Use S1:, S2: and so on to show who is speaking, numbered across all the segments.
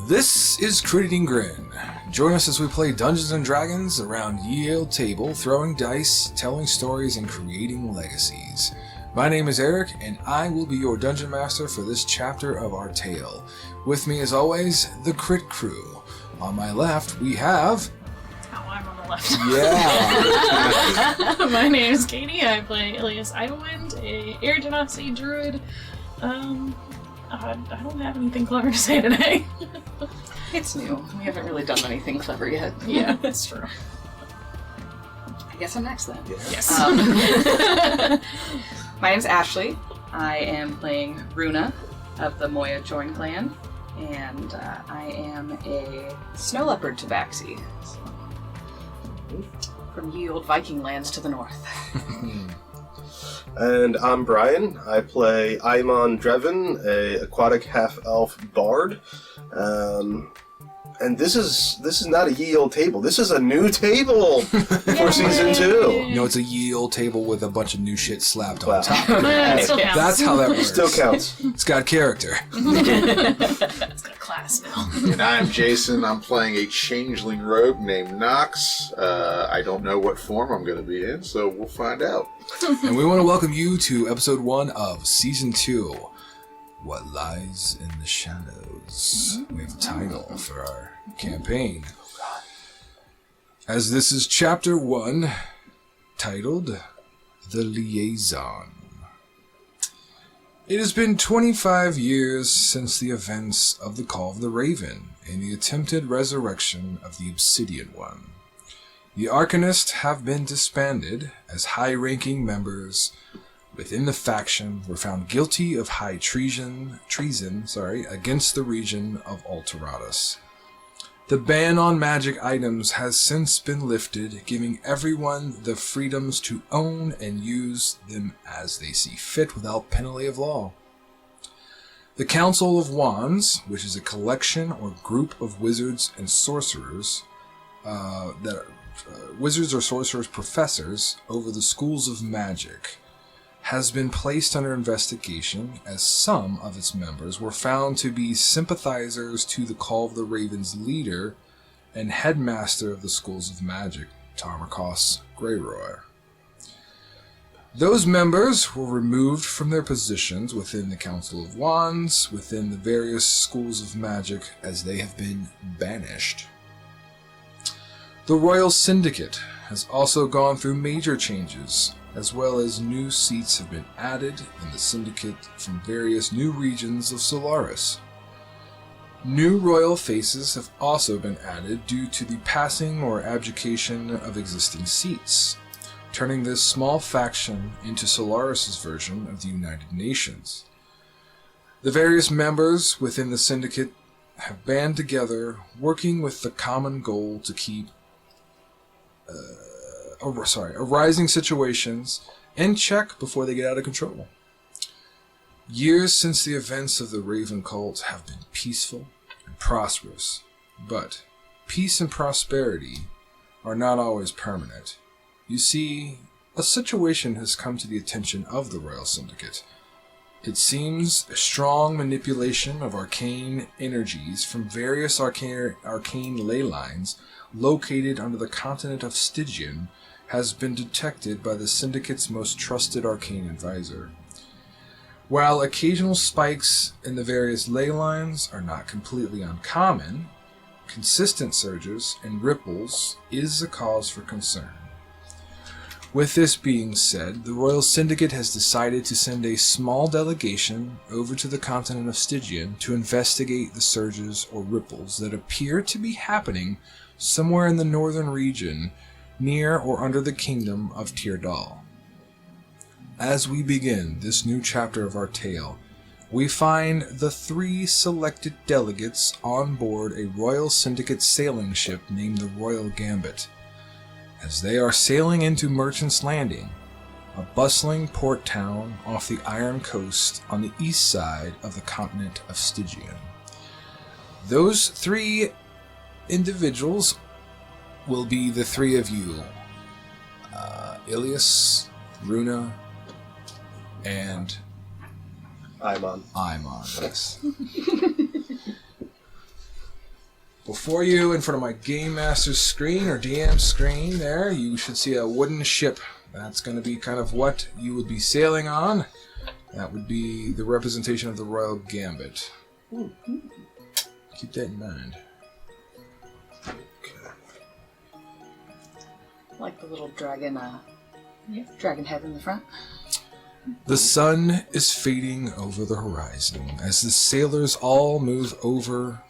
S1: This is Crit Grin. Join us as we play Dungeons & Dragons around ye old table, throwing dice, telling stories, and creating legacies. My name is Eric, and I will be your Dungeon Master for this chapter of our tale. With me, as always, the Crit Crew. On my left, we have...
S2: Oh, I'm on the left.
S1: Yeah!
S2: My name is Katie. I play Elias Idlewind, a Air Genasi druid. I don't have anything clever to say today.
S3: It's new. We haven't really done anything clever yet.
S2: Yeah, that's true.
S3: I guess I'm next then.
S2: Yes.
S3: My name's Ashley. I am playing Runa of the Moya Join clan, and I am a snow leopard tabaxi. So, from ye old Viking lands to the north.
S4: And I'm Brian. I play Aimon Drevin, a aquatic half-elf bard. And this is not a ye old table. This is a new table for season 2.
S1: No, it's a ye old table with a bunch of new shit slapped on top.
S2: It still counts.
S1: That's how that works.
S4: Still counts.
S1: It's got character.
S2: It's got class now.
S5: And I'm Jason. I'm playing a changeling rogue named Nox. I don't know what form I'm going to be in, so we'll find out.
S1: And we want to welcome you to episode 1 of season 2, What Lies in the Shadows. We have a title for our campaign. As this is chapter 1, titled The Liaison. It has been 25 years since the events of the Call of the Raven and the attempted resurrection of the Obsidian One. The Arcanists have been disbanded as high-ranking members within the faction were found guilty of high treason against the region of Alteratus. The ban on magic items has since been lifted, giving everyone the freedoms to own and use them as they see fit without penalty of law. The Council of Wands, which is a collection or group of wizards and sorcerers wizards or sorcerers professors over the schools of magic, has been placed under investigation as some of its members were found to be sympathizers to the Call of the Raven's leader and headmaster of the schools of magic, Tarmakos Greyroy. Those members were removed from their positions within the Council of Wands, within the various schools of magic, as they have been banished. The Royal Syndicate has also gone through major changes, as well as new seats have been added in the Syndicate from various new regions of Solaris. New royal faces have also been added due to the passing or abdication of existing seats, turning this small faction into Solaris' version of the United Nations. The various members within the Syndicate have band together, working with the common goal to keep arising situations in check before they get out of control. Years since the events of the Raven Cult have been peaceful and prosperous, but peace and prosperity are not always permanent. You see, a situation has come to the attention of the Royal Syndicate. It seems a strong manipulation of arcane energies from various arcane ley lines located under the continent of Stygian has been detected by the Syndicate's most trusted arcane advisor. While occasional spikes in the various ley lines are not completely uncommon, consistent surges and ripples is a cause for concern. With this being said, the Royal Syndicate has decided to send a small delegation over to the continent of Stygian to investigate the surges or ripples that appear to be happening somewhere in the northern region, near or under the kingdom of Tyrdal. As we begin this new chapter of our tale, we find the 3 selected delegates on board a Royal Syndicate sailing ship named the Royal Gambit. As they are sailing into Merchant's Landing, a bustling port town off the Iron Coast on the east side of the continent of Stygian. Those 3 individuals will be the 3 of you. Ilias, Runa, and
S4: Imon.
S1: Yes. Before you, in front of my Game Master's screen or DM screen there, you should see a wooden ship. That's going to be kind of what you would be sailing on. That would be the representation of the Royal Gambit. Keep that in mind.
S3: Like the little dragon, dragon head in the front.
S1: The sun is fading over the horizon as the sailors all move over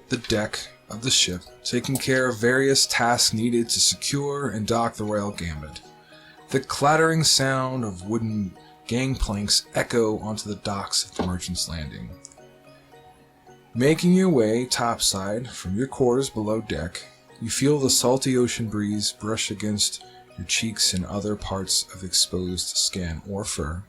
S1: the deck of the ship, taking care of various tasks needed to secure and dock the Royal Gambit. The clattering sound of wooden gangplanks echo onto the docks of the Merchant's Landing. Making your way topside from your quarters below deck, you feel the salty ocean breeze brush against your cheeks and other parts of exposed skin or fur.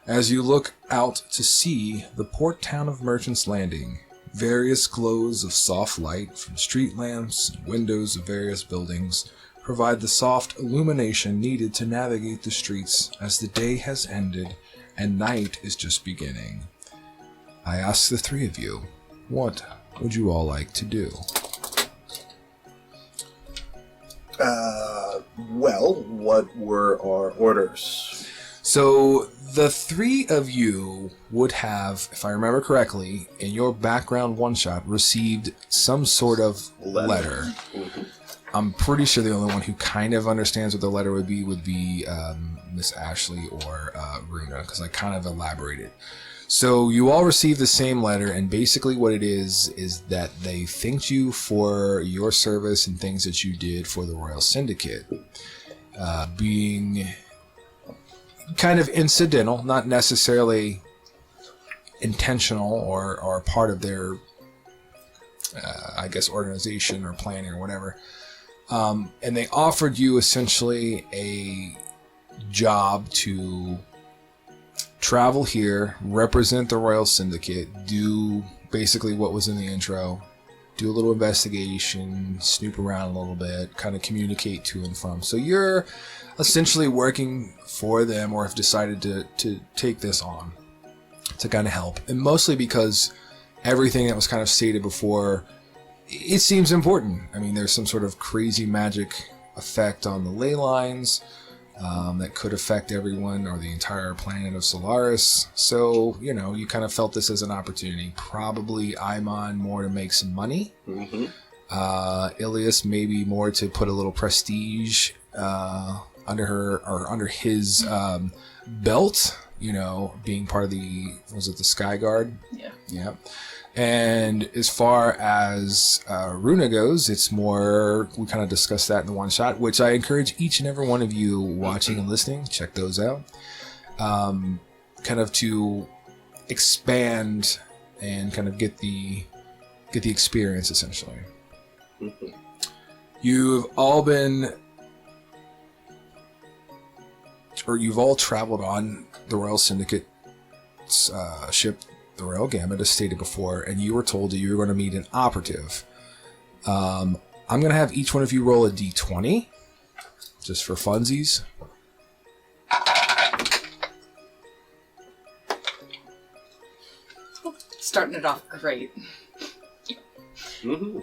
S1: As you look out to see the port town of Merchant's Landing, various glows of soft light from street lamps and windows of various buildings provide the soft illumination needed to navigate the streets as the day has ended and night is just beginning. I ask the 3 of you, what would you all like to do?
S4: Well, what were our orders?
S1: So the 3 of you would have, if I remember correctly, in your background one-shot, received some sort of letter.
S4: Mm-hmm.
S1: I'm pretty sure the only one who kind of understands what the letter would be Miss Ashley or Runa, because I kind of elaborated. So you all received the same letter, and basically what it is that they thanked you for your service and things that you did for the Royal Syndicate. Being kind of incidental, not necessarily intentional or part of their, organization or planning or whatever. And they offered you essentially a job to travel here, represent the Royal Syndicate, do basically what was in the intro, do a little investigation, snoop around a little bit, kind of communicate to and from. So you're essentially working for them, or have decided to take this on to kind of help. And mostly because everything that was kind of stated before, it seems important. I mean, there's some sort of crazy magic effect on the ley lines that could affect everyone or the entire planet of Solaris. So, you kind of felt this as an opportunity. Probably Imon more to make some money.
S4: Mm-hmm.
S1: Ilias maybe more to put a little prestige under his belt, being part of the Sky Guard?
S2: Yeah.
S1: Yeah. And as far as Runa goes, it's more, we kind of discussed that in the one shot, which I encourage each and every one of you watching and listening, check those out, kind of to expand and kind of get the experience, essentially.
S4: Mm-hmm.
S1: You've all traveled on the Royal Syndicate ship, the Royal Gambit, as stated before, and you were told that you were going to meet an operative. I'm going to have each one of you roll a d20, just for funsies.
S3: Starting it off great.
S4: Mm-hmm.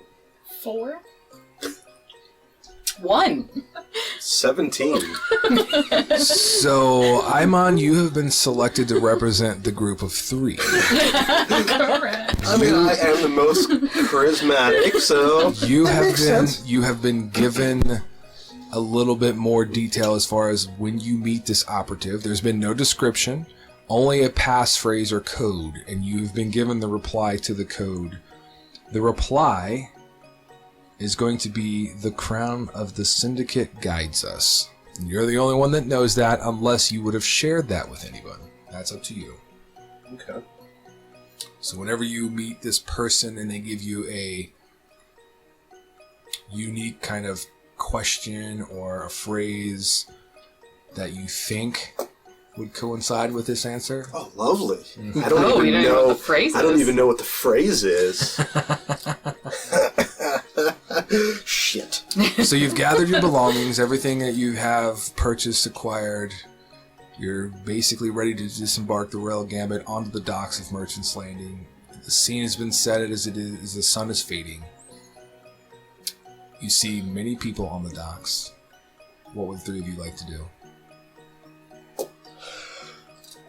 S2: 4.
S3: 1.
S4: 17.
S1: So, Imon, you have been selected to represent the group of 3.
S2: Correct.
S4: I mean, I am the most charismatic, so
S1: You
S4: that
S1: have
S4: makes
S1: been
S4: sense.
S1: you have been given a little bit more detail as far as when you meet this operative. There's been no description, only a passphrase or code, and you've been given the reply to the code. The reply is going to be, "The crown of the Syndicate guides us." And you're the only one that knows that, unless you would have shared that with anyone. That's up to you.
S4: Okay.
S1: So whenever you meet this person and they give you a unique kind of question or a phrase, that you think would coincide with this answer?
S4: Oh, lovely.
S1: Mhm.
S4: I don't
S3: you
S4: even
S3: don't know
S4: know.
S3: what the phrase
S4: I don't
S3: is.
S4: even know what the phrase is. Shit.
S1: So you've gathered your belongings, everything that you have purchased, acquired. You're basically ready to disembark the Royal Gambit onto the docks of Merchant's Landing. The scene has been set as it is, as the sun is fading. You see many people on the docks. What would the three of you like to do?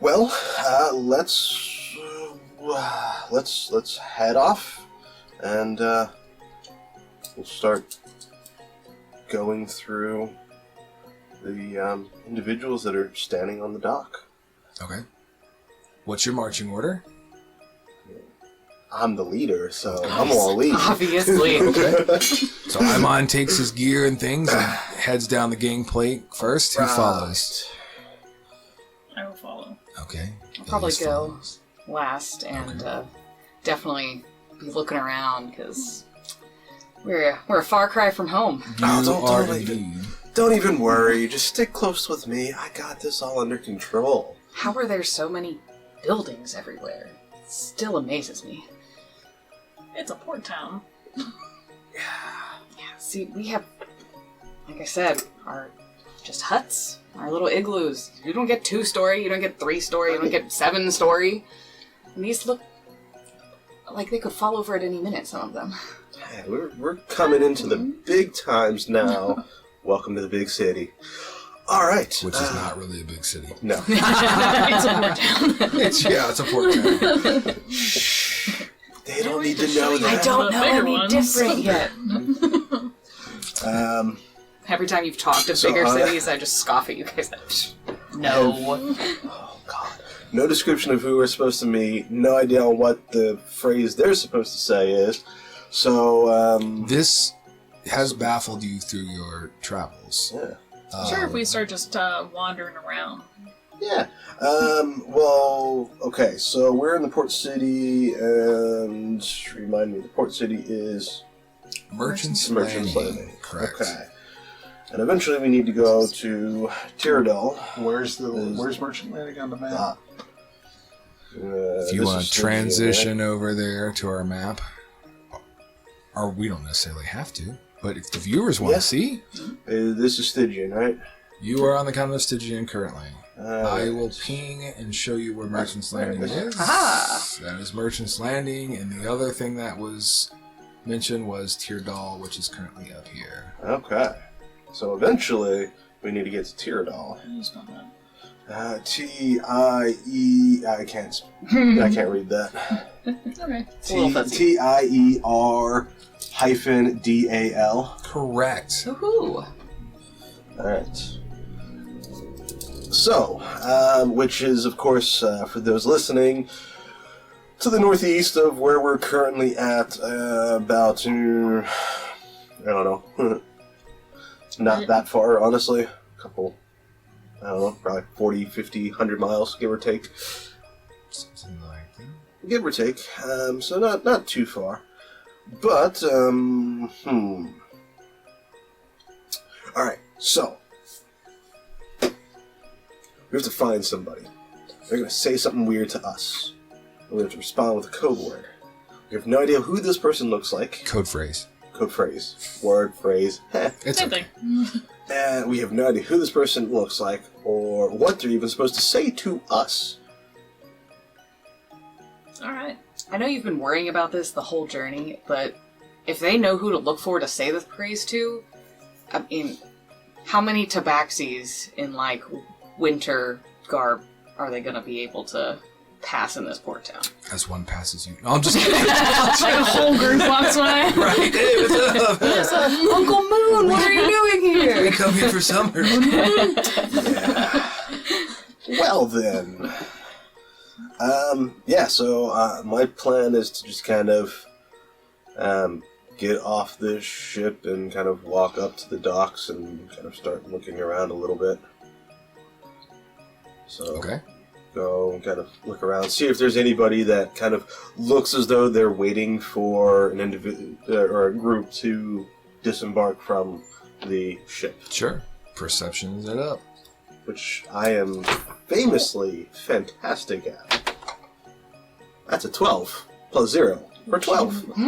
S4: Well, let's head off, and we'll start going through the individuals that are standing on the dock.
S1: Okay. What's your marching order?
S4: I'm the leader, so I'm gonna lead.
S3: Obviously.
S1: Okay. So Imon takes his gear and things and heads down the gangplank first. Who follows?
S2: I will follow.
S1: Okay.
S3: I'll probably
S1: Elise
S3: go
S1: follows.
S3: last and definitely be looking around because we're a far cry from home.
S1: You
S4: don't
S1: are
S4: even-
S1: indeed.
S4: Don't even worry. Just stick close with me. I got this all under control.
S3: How are there so many buildings everywhere? It still amazes me.
S2: It's a port town.
S3: Yeah, see, we have, like I said, our just huts, our little igloos. You don't get 2-story, you don't get 3-story, you don't get 7-story. And these look like they could fall over at any minute, some of them.
S4: Yeah, we're coming into the big times now. Welcome to the big city. All right.
S1: Which is not really a big city.
S4: No.
S3: It's a port town.
S1: It's a port town.
S4: They don't need to know
S3: I
S4: that.
S3: don't
S2: The
S3: know
S2: bigger
S3: any
S2: ones.
S3: different yet.
S4: Um,
S3: Every time you've talked of
S4: So,
S3: bigger cities, I just scoff at you guys. No.
S4: oh, God. No description of who we're supposed to meet. No idea on what the phrase they're supposed to say is. So,
S1: This has baffled you through your travels.
S4: yeah.
S2: Sure, if we start just wandering around.
S4: Yeah. Well, okay, so we're in the port city, and remind me, the port city is
S1: Merchant's
S4: Merchant's
S1: Landing.
S4: Landing.
S1: Correct.
S4: Okay. And eventually we need to go to Tyrrell.
S5: Where's Merchant Landing on the map?
S1: If you want to transition over there to our map, or we don't necessarily have to, but if the viewers want
S4: Yeah.
S1: to see,
S4: This is Stygian, right?
S1: you are on the continent of Stygian currently. I will
S4: Right.
S1: ping and show you where Merchant's Landing is.
S3: Ah.
S1: That is Merchant's Landing, and the other thing that was mentioned was Tyrrell, which is currently up here.
S4: Okay. So eventually we need to get to Tyrrell.
S2: How do you spell that?
S4: T-I-E... I can't read that.
S2: Okay.
S3: It's a little fuzzy.
S4: Tierr -DAL.
S1: Correct.
S3: Woohoo!
S4: Alright. So, which is, of course, for those listening, to the northeast of where we're currently at, about, I don't know, not that far, honestly. A couple, I don't know, probably 40, 50, 100 miles, give or take.
S1: Something like that.
S4: Give or take. So not too far. But, Alright, so. We have to find somebody. They're going to say something weird to us. And we have to respond with a code word. We have no idea who this person looks like.
S1: Code phrase.
S4: Code phrase. Word, phrase.
S1: It's
S2: Same
S1: okay.
S2: thing.
S4: And we have no idea who this person looks like or what they're even supposed to say to us.
S2: Alright.
S3: I know you've been worrying about this the whole journey, but if they know who to look for to say this praise to, I mean, how many tabaxis in, like, winter garb are they going to be able to pass in this port town?
S1: As one passes you. No, I'm just kidding.
S2: Like a whole group walks by.
S1: Right? Hey, what's up?
S3: Uncle Moon, what are you doing
S1: We
S3: here?
S1: come here for summer.
S4: Yeah. Well then. So my plan is to just kind of get off this ship and kind of walk up to the docks and kind of start looking around a little bit. So
S1: Okay.
S4: go and kind of look around, see if there's anybody that kind of looks as though they're waiting for an individual or a group to disembark from the ship.
S1: Sure. Perception is it up.
S4: which I am famously fantastic at. That's a 12 plus 0 for 12.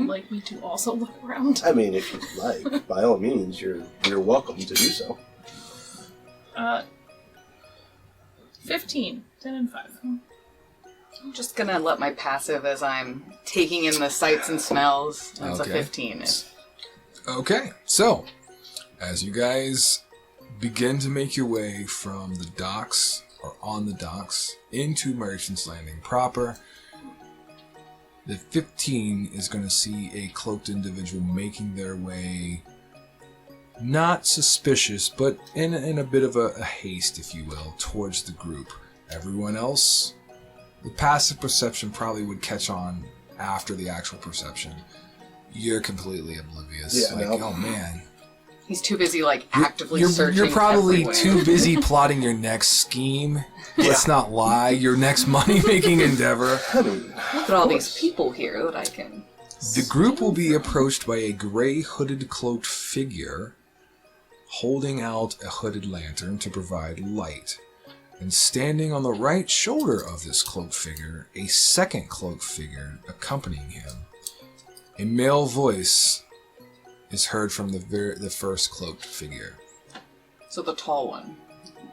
S2: Like me to also look around.
S4: I mean, if you like, by all means, you're welcome to do so.
S2: 15. 10 and 5.
S3: I'm just gonna let my passive as I'm taking in the sights and smells. That's
S1: Okay.
S3: a 15.
S1: Okay, so as you guys begin to make your way from the docks, or on the docks, into Merchant's Landing proper, the 15 is going to see a cloaked individual making their way, not suspicious, but in a bit of a haste, if you will, towards the group. Everyone else, the passive perception probably would catch on after the actual perception. You're completely oblivious.
S4: Yeah,
S1: like,
S4: no.
S1: oh man.
S3: He's too busy, like, actively
S1: You're
S3: searching.
S1: probably
S3: everywhere.
S1: too busy plotting your next scheme. Let's not lie. Your next money-making endeavor.
S4: I mean,
S3: Look at all these people here that I can.
S1: The group will be approached by a gray hooded cloaked figure holding out a hooded lantern to provide light. And standing on the right shoulder of this cloaked figure, a second cloaked figure accompanying him. A male voice is heard from the first cloaked figure.
S3: So the tall one.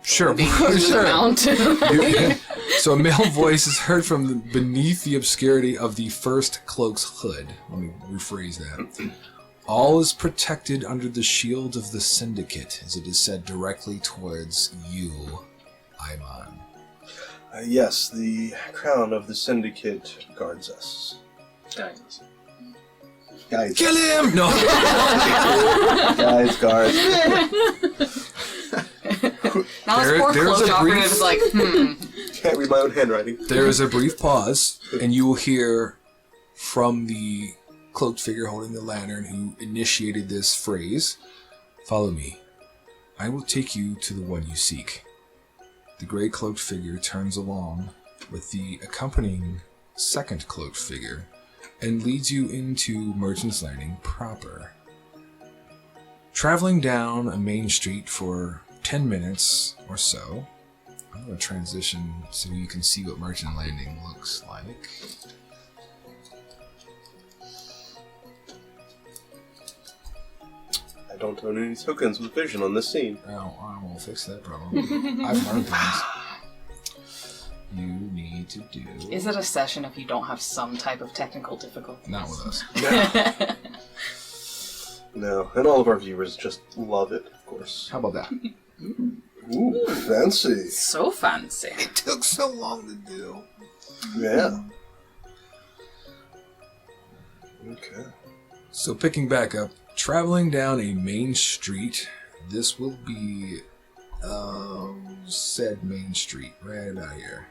S1: Sure,
S3: Being used as a
S1: sure.
S3: mount.
S1: So a male voice is heard from beneath the obscurity of the first cloak's hood. Let me rephrase that. All is protected under the shield of the Syndicate, as it is said directly towards you, Iman.
S4: yes, the crown of the Syndicate guards us.
S2: Guys.
S4: Guys,
S1: Kill him! No.
S4: guys, guards.
S3: Now this poor
S1: there's
S3: cloaked
S1: a
S3: operative
S1: brief-
S3: is like,
S4: Can't read my own handwriting.
S1: There is a brief pause, and you will hear from the cloaked figure holding the lantern who initiated this phrase, "Follow me. I will take you to the one you seek." The gray cloaked figure turns along with the accompanying second cloaked figure and leads you into Merchant's Landing proper. Traveling down a main street for 10 minutes or so, I'm going to transition so you can see what Merchant Landing looks like.
S4: I don't own any tokens with vision on this scene.
S1: Oh, I will fix that problem. I've learned things. You need to do...
S3: is it a session if you don't have some type of technical difficulty?
S1: Not with us.
S4: No, and all of our viewers just love it, of course.
S1: How about that?
S4: Ooh, fancy.
S3: So fancy.
S1: It took so long to do.
S4: Yeah. Okay.
S1: So picking back up, traveling down a main street, this will be said main street, right about here.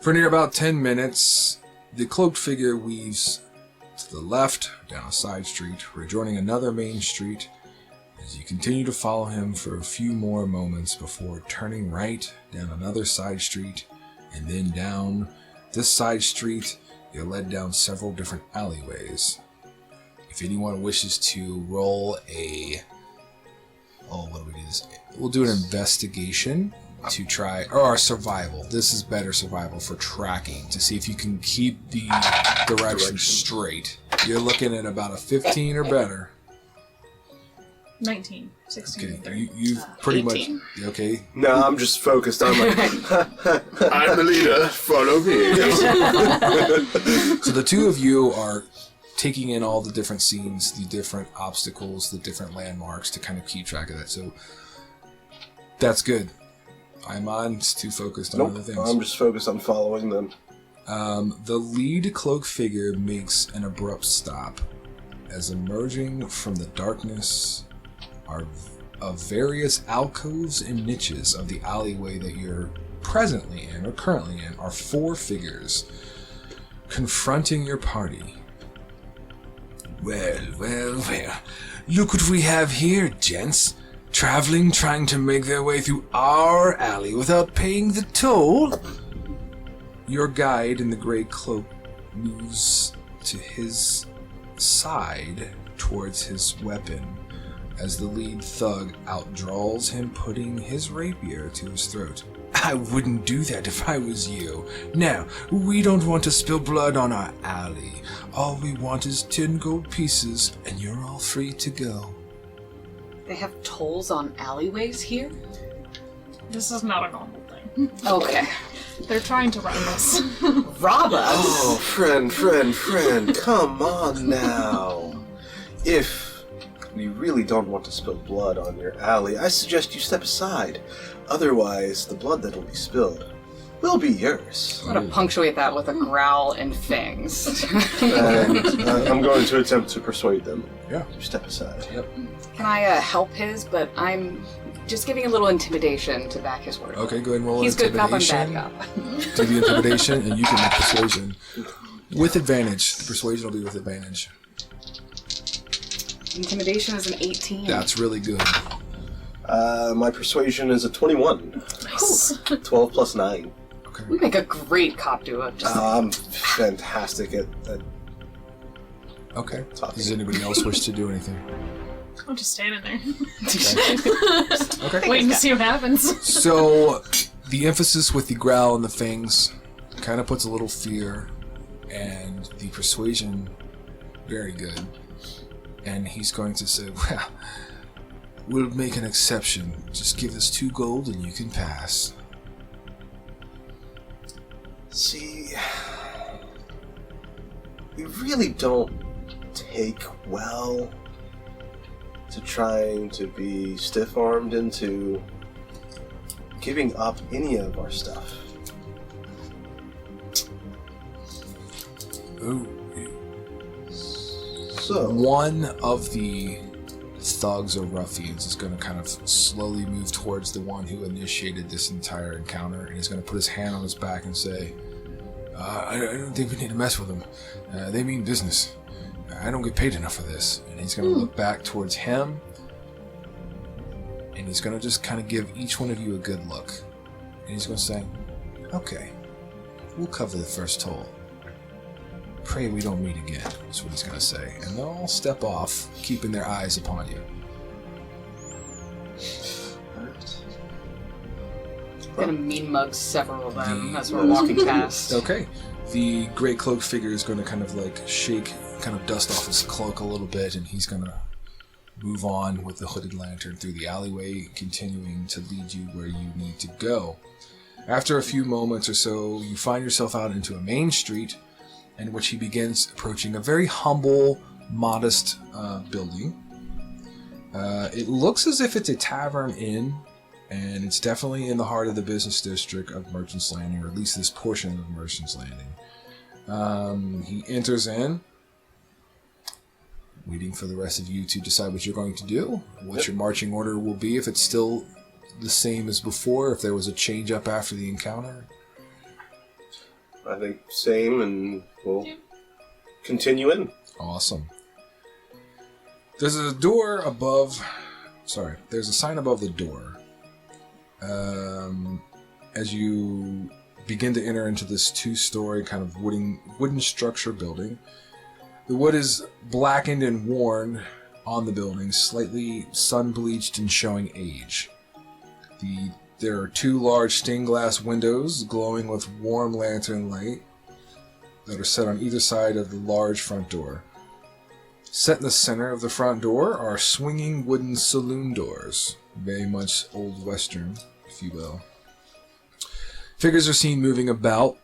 S1: For near about 10 minutes, the cloaked figure weaves to the left, down a side street, rejoining another main street, as you continue to follow him for a few more moments before turning right down another side street, and then down this side street. You're led down several different alleyways. If anyone wishes to roll a... oh, what do we do this? We'll do an investigation to try... or survival. This is better survival for tracking, to see if you can keep the direction straight. You're looking at about a 15 or better.
S2: 19. 16.
S1: Okay,
S2: and 30.
S1: you've pretty
S3: 18.
S1: much... Okay.
S4: No, I'm just focused on like...
S5: I'm the leader. Follow me.
S1: So the two of you are taking in all the different scenes, the different obstacles, the different landmarks to kind of keep track of that. So that's good. Iman's too focused on other
S4: Nope,
S1: things.
S4: I'm just focused on following them.
S1: The lead cloaked figure makes an abrupt stop as emerging from the darkness are of various alcoves and niches of the alleyway that you're presently in or currently in are 4 figures confronting your party. Well, look what we have here, gents. Traveling, trying to make their way through our alley without paying the toll. Your guide in the gray cloak moves to his side towards his weapon as the lead thug outdraws him, putting his rapier to his throat. I wouldn't do that if I was you. Now, we don't want to spill blood on our alley. All we want is 10 gold pieces, and you're all free to go.
S3: They have tolls on alleyways here?
S2: This is not a normal thing.
S3: Okay.
S2: They're trying to run this.
S3: Rob us?
S4: Oh, friend, come on now. If you really don't want to spill blood on your alley, I suggest you step aside. Otherwise, the blood that will be spilled will be yours.
S3: I'm going to punctuate that with a growl and fangs.
S4: And I'm going to attempt to persuade them
S1: Yeah.
S4: to step aside.
S1: Yep.
S3: Can I help his? But I'm just giving a little intimidation to back his word.
S1: Okay, go ahead and roll
S3: He's good cop, I'm
S1: intimidation.
S3: bad cop.
S1: Do the intimidation, and you can make persuasion. With advantage. The persuasion will be with advantage.
S3: Intimidation is an 18.
S1: That's really good.
S4: My persuasion is a 21.
S2: Nice.
S4: 12 plus 9.
S1: Okay.
S3: We make a great cop duo. Just
S4: I'm fantastic at
S1: Okay.
S4: talking.
S1: Does anybody else wish to do anything?
S2: I'm just standing there,
S1: Okay.
S2: waiting to see what happens.
S1: So, the emphasis with the growl and the fangs kind of puts a little fear, and the persuasion, very good. And he's going to say, well, we'll make an exception. Just give us 2 gold and you can pass.
S4: See, we really don't take well to trying to be stiff-armed into giving up any of our stuff.
S1: Ooh.
S4: So,
S1: One of the thugs or ruffians is going to kind of slowly move towards the one who initiated this entire encounter, and he's going to put his hand on his back and say, I don't think we need to mess with them. They mean business. I don't get paid enough for this. And he's going to look back towards him, and he's going to just kind of give each one of you a good look. And he's going to say, okay, we'll cover the first toll. Pray we don't meet again, is what he's going to say. And they'll all step off, keeping their eyes upon you.
S3: gonna mean mug several of them as we're walking past.
S1: Okay. The gray cloak figure is going to kind of like shake, kind of dust off his cloak a little bit, and he's going to move on with the hooded lantern through the alleyway, continuing to lead you where you need to go. After a few moments or so, you find yourself out into a main street in which he begins approaching a very humble, modest building. It looks as if it's a tavern inn, and it's definitely in the heart of the business district of Merchant's Landing, or at least this portion of Merchant's Landing. He enters in, waiting for the rest of you to decide what you're going to do, what your marching order will be, if it's still the same as before, if there was a change up after the encounter.
S4: I think same, and we'll continue in.
S1: Awesome. There's a door above... Sorry, there's a sign above the door. As you begin to enter into this two-story kind of wooden structure building, the wood is blackened and worn on the building, slightly sun-bleached and showing age. There are two large stained glass windows glowing with warm lantern light that are set on either side of the large front door. Set in the center of the front door are swinging wooden saloon doors, very much old western, if you will. Figures are seen moving about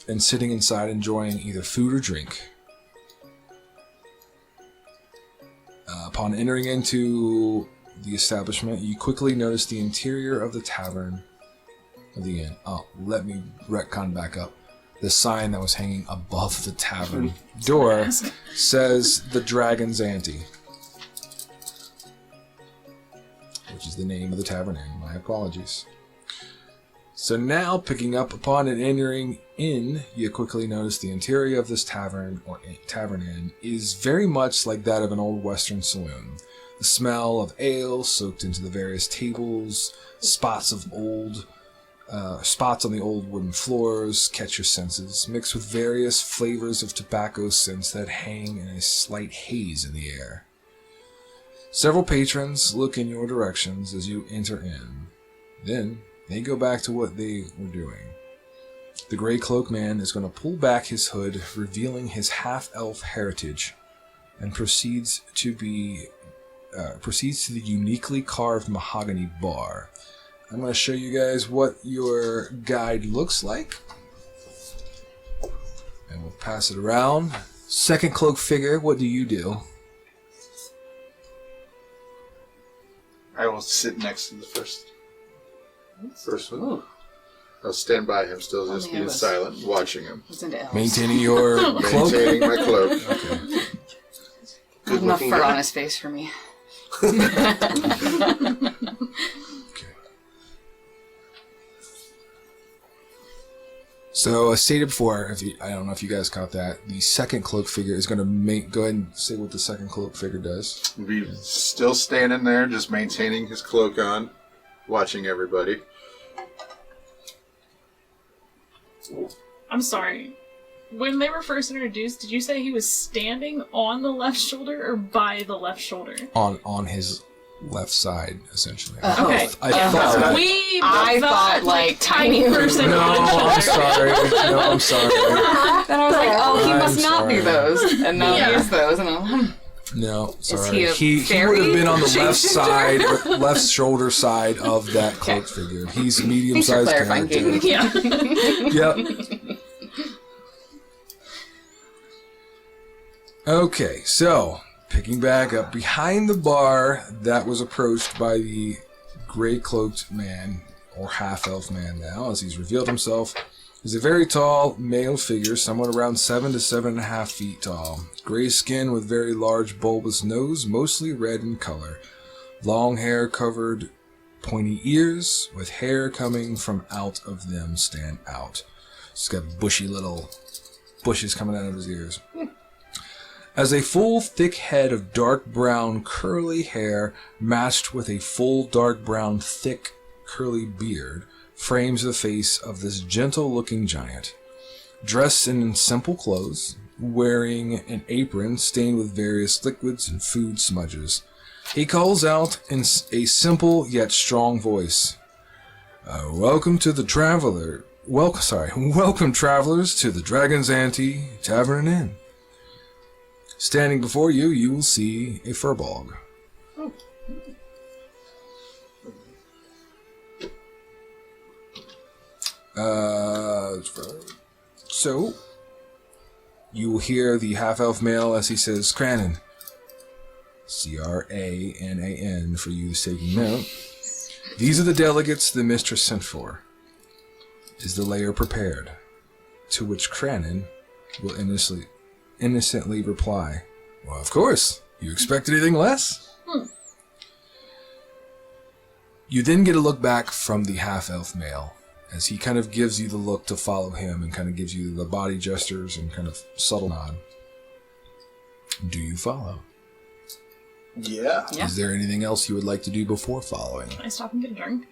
S1: and sitting inside enjoying either food or drink. Upon entering into the establishment, you quickly notice the interior of the tavern of the inn. Oh, let me retcon back up. The sign that was hanging above the tavern door says the Dragon's Ante, which is the name of the tavern inn. My apologies. So now, picking up upon it entering in, you quickly notice the interior of this tavern, or tavern inn, is very much like that of an old western saloon. The smell of ale soaked into the various tables, spots on the old wooden floors catch your senses, mixed with various flavors of tobacco scents that hang in a slight haze in the air. Several patrons look in your directions as you enter in. Then they go back to what they were doing. The Grey Cloak Man is going to pull back his hood, revealing his half-elf heritage, and proceeds to the uniquely carved mahogany bar. I'm going to show you guys what your guide looks like. And we'll pass it around. Second cloak figure, what do you do?
S5: I will sit next to the first one. I'll stand by him still, just being silent, watching him.
S1: Maintaining your cloak?
S5: Maintaining my cloak.
S1: Okay.
S3: Good enough fur on his face for me.
S1: Okay. So, as stated before, I don't know if you guys caught that, the second cloak figure is going to go ahead and say what the second cloak figure does.
S5: Be still standing there, just maintaining his cloak on, watching everybody.
S2: I'm sorry. When they were first introduced, did you say he was standing on the left shoulder or by the left shoulder?
S1: On his left side, essentially.
S2: Okay.
S1: I thought.
S3: I thought like
S2: tiny person
S1: No,
S2: on the
S1: I'm
S2: shoulder.
S1: sorry. No, I'm sorry.
S3: Then I was like, oh, he
S1: I'm
S3: must not
S1: sorry.
S3: do those. And now
S2: Yeah.
S3: he is those. And I'm
S1: No, sorry.
S3: he a
S1: He
S3: fairy
S1: would have been on the left
S3: shapeshifter?
S1: side, left shoulder side of that cloak figure. He's a
S3: Thanks for
S1: medium-sized
S3: clarifying,
S1: character.
S3: Katie.
S2: Yeah.
S1: Yep. Okay, so picking back up behind the bar that was approached by the gray-cloaked man, or half-elf man now, as he's revealed himself, is a very tall male figure, somewhat around 7 to 7.5 feet tall. Gray skin with very large bulbous nose, mostly red in color. Long hair covered pointy ears, with hair coming from out of them stand out. He's got bushy little bushes coming out of his ears. As a full, thick head of dark brown, curly hair matched with a full, dark brown, thick, curly beard frames the face of this gentle-looking giant. Dressed in simple clothes, wearing an apron stained with various liquids and food smudges, he calls out in a simple yet strong voice, Welcome travelers to the Dragon's Ante Tavern and Inn. Standing before you, you will see a furbolg. So, you will hear the half-elf male as he says, Cranan. C-R-A-N-A-N for you taking note. These are the delegates the mistress sent for. Is the lair prepared? To which Cranan will innocently reply, Well, of course. You expect anything less? You then get a look back from the half-elf male as he kind of gives you the look to follow him and kind of gives you the body gestures and kind of subtle nod. Do you follow?
S4: Yeah.
S3: Yeah.
S1: Is there anything else you would like to do before following?
S2: Can I stop and get a drink?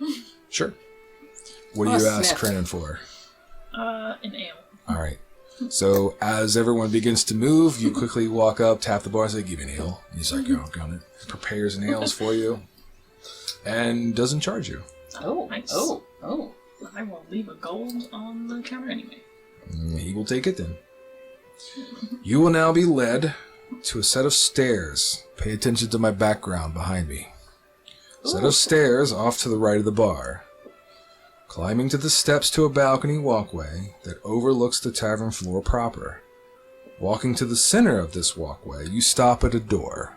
S1: Sure. What do
S3: Oh,
S1: you ask
S3: sniff.
S1: Cranan for?
S2: An ale.
S1: All right. So as everyone begins to move, you quickly walk up, tap the bar, and say, give me an ale. And he's like, on it. Prepares an ales for you and doesn't charge you.
S3: Oh,
S2: Nice.
S3: oh.
S2: I will leave a gold on the counter anyway.
S1: He will take it then. You will now be led to a set of stairs. Pay attention to my background behind me. Set of stairs off to the right of the bar. Climbing to the steps to a balcony walkway that overlooks the tavern floor proper. Walking to the center of this walkway, you stop at a door.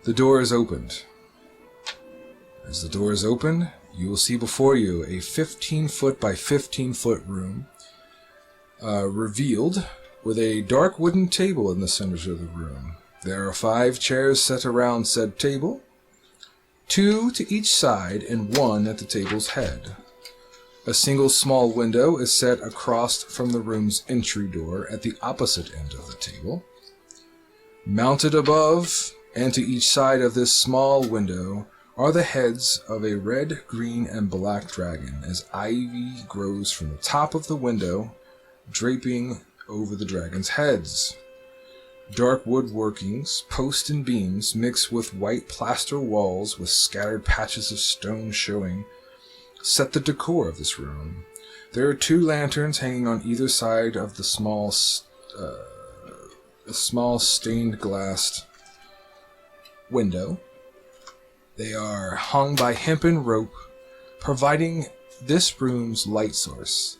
S1: The door is opened. As the door is opened, you will see before you a 15-foot by 15-foot room, revealed with a dark wooden table in the center of the room. There are 5 chairs set around said table, 2 to each side and 1 at the table's head. A single small window is set across from the room's entry door at the opposite end of the table. Mounted above and to each side of this small window are the heads of a red, green, and black dragon as ivy grows from the top of the window, draping over the dragon's heads. Dark woodworkings, posts and beams mixed with white plaster walls with scattered patches of stone showing set the decor of this room. There are 2 lanterns hanging on either side of the small stained glass window. They are hung by hempen rope, providing this room's light source.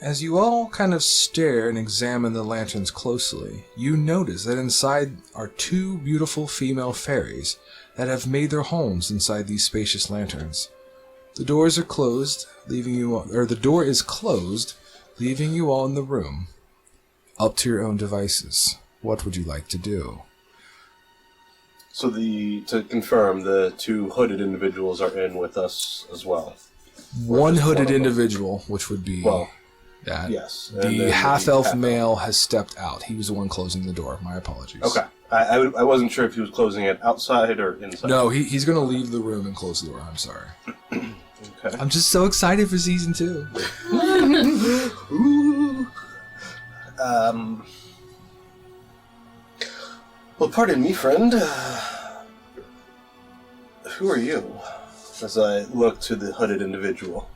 S1: As you all kind of stare and examine the lanterns closely, you notice that inside are 2 beautiful female fairies that have made their homes inside these spacious lanterns. The doors are closed, the door is closed, leaving you all in the room. Up to your own devices. What would you like to do?
S4: So to confirm, the 2 hooded individuals are in with us as well.
S1: One hooded individual, which would be that.
S4: Yes.
S1: The half-elf male has stepped out. He was the one closing the door. My apologies.
S4: Okay. I wasn't sure if he was closing it outside or inside.
S1: No, he's going to leave the room and close the door. I'm sorry.
S4: Okay.
S1: I'm just so excited for season 2.
S4: Well, pardon me, friend. Who are you? As I look to the hooded individual.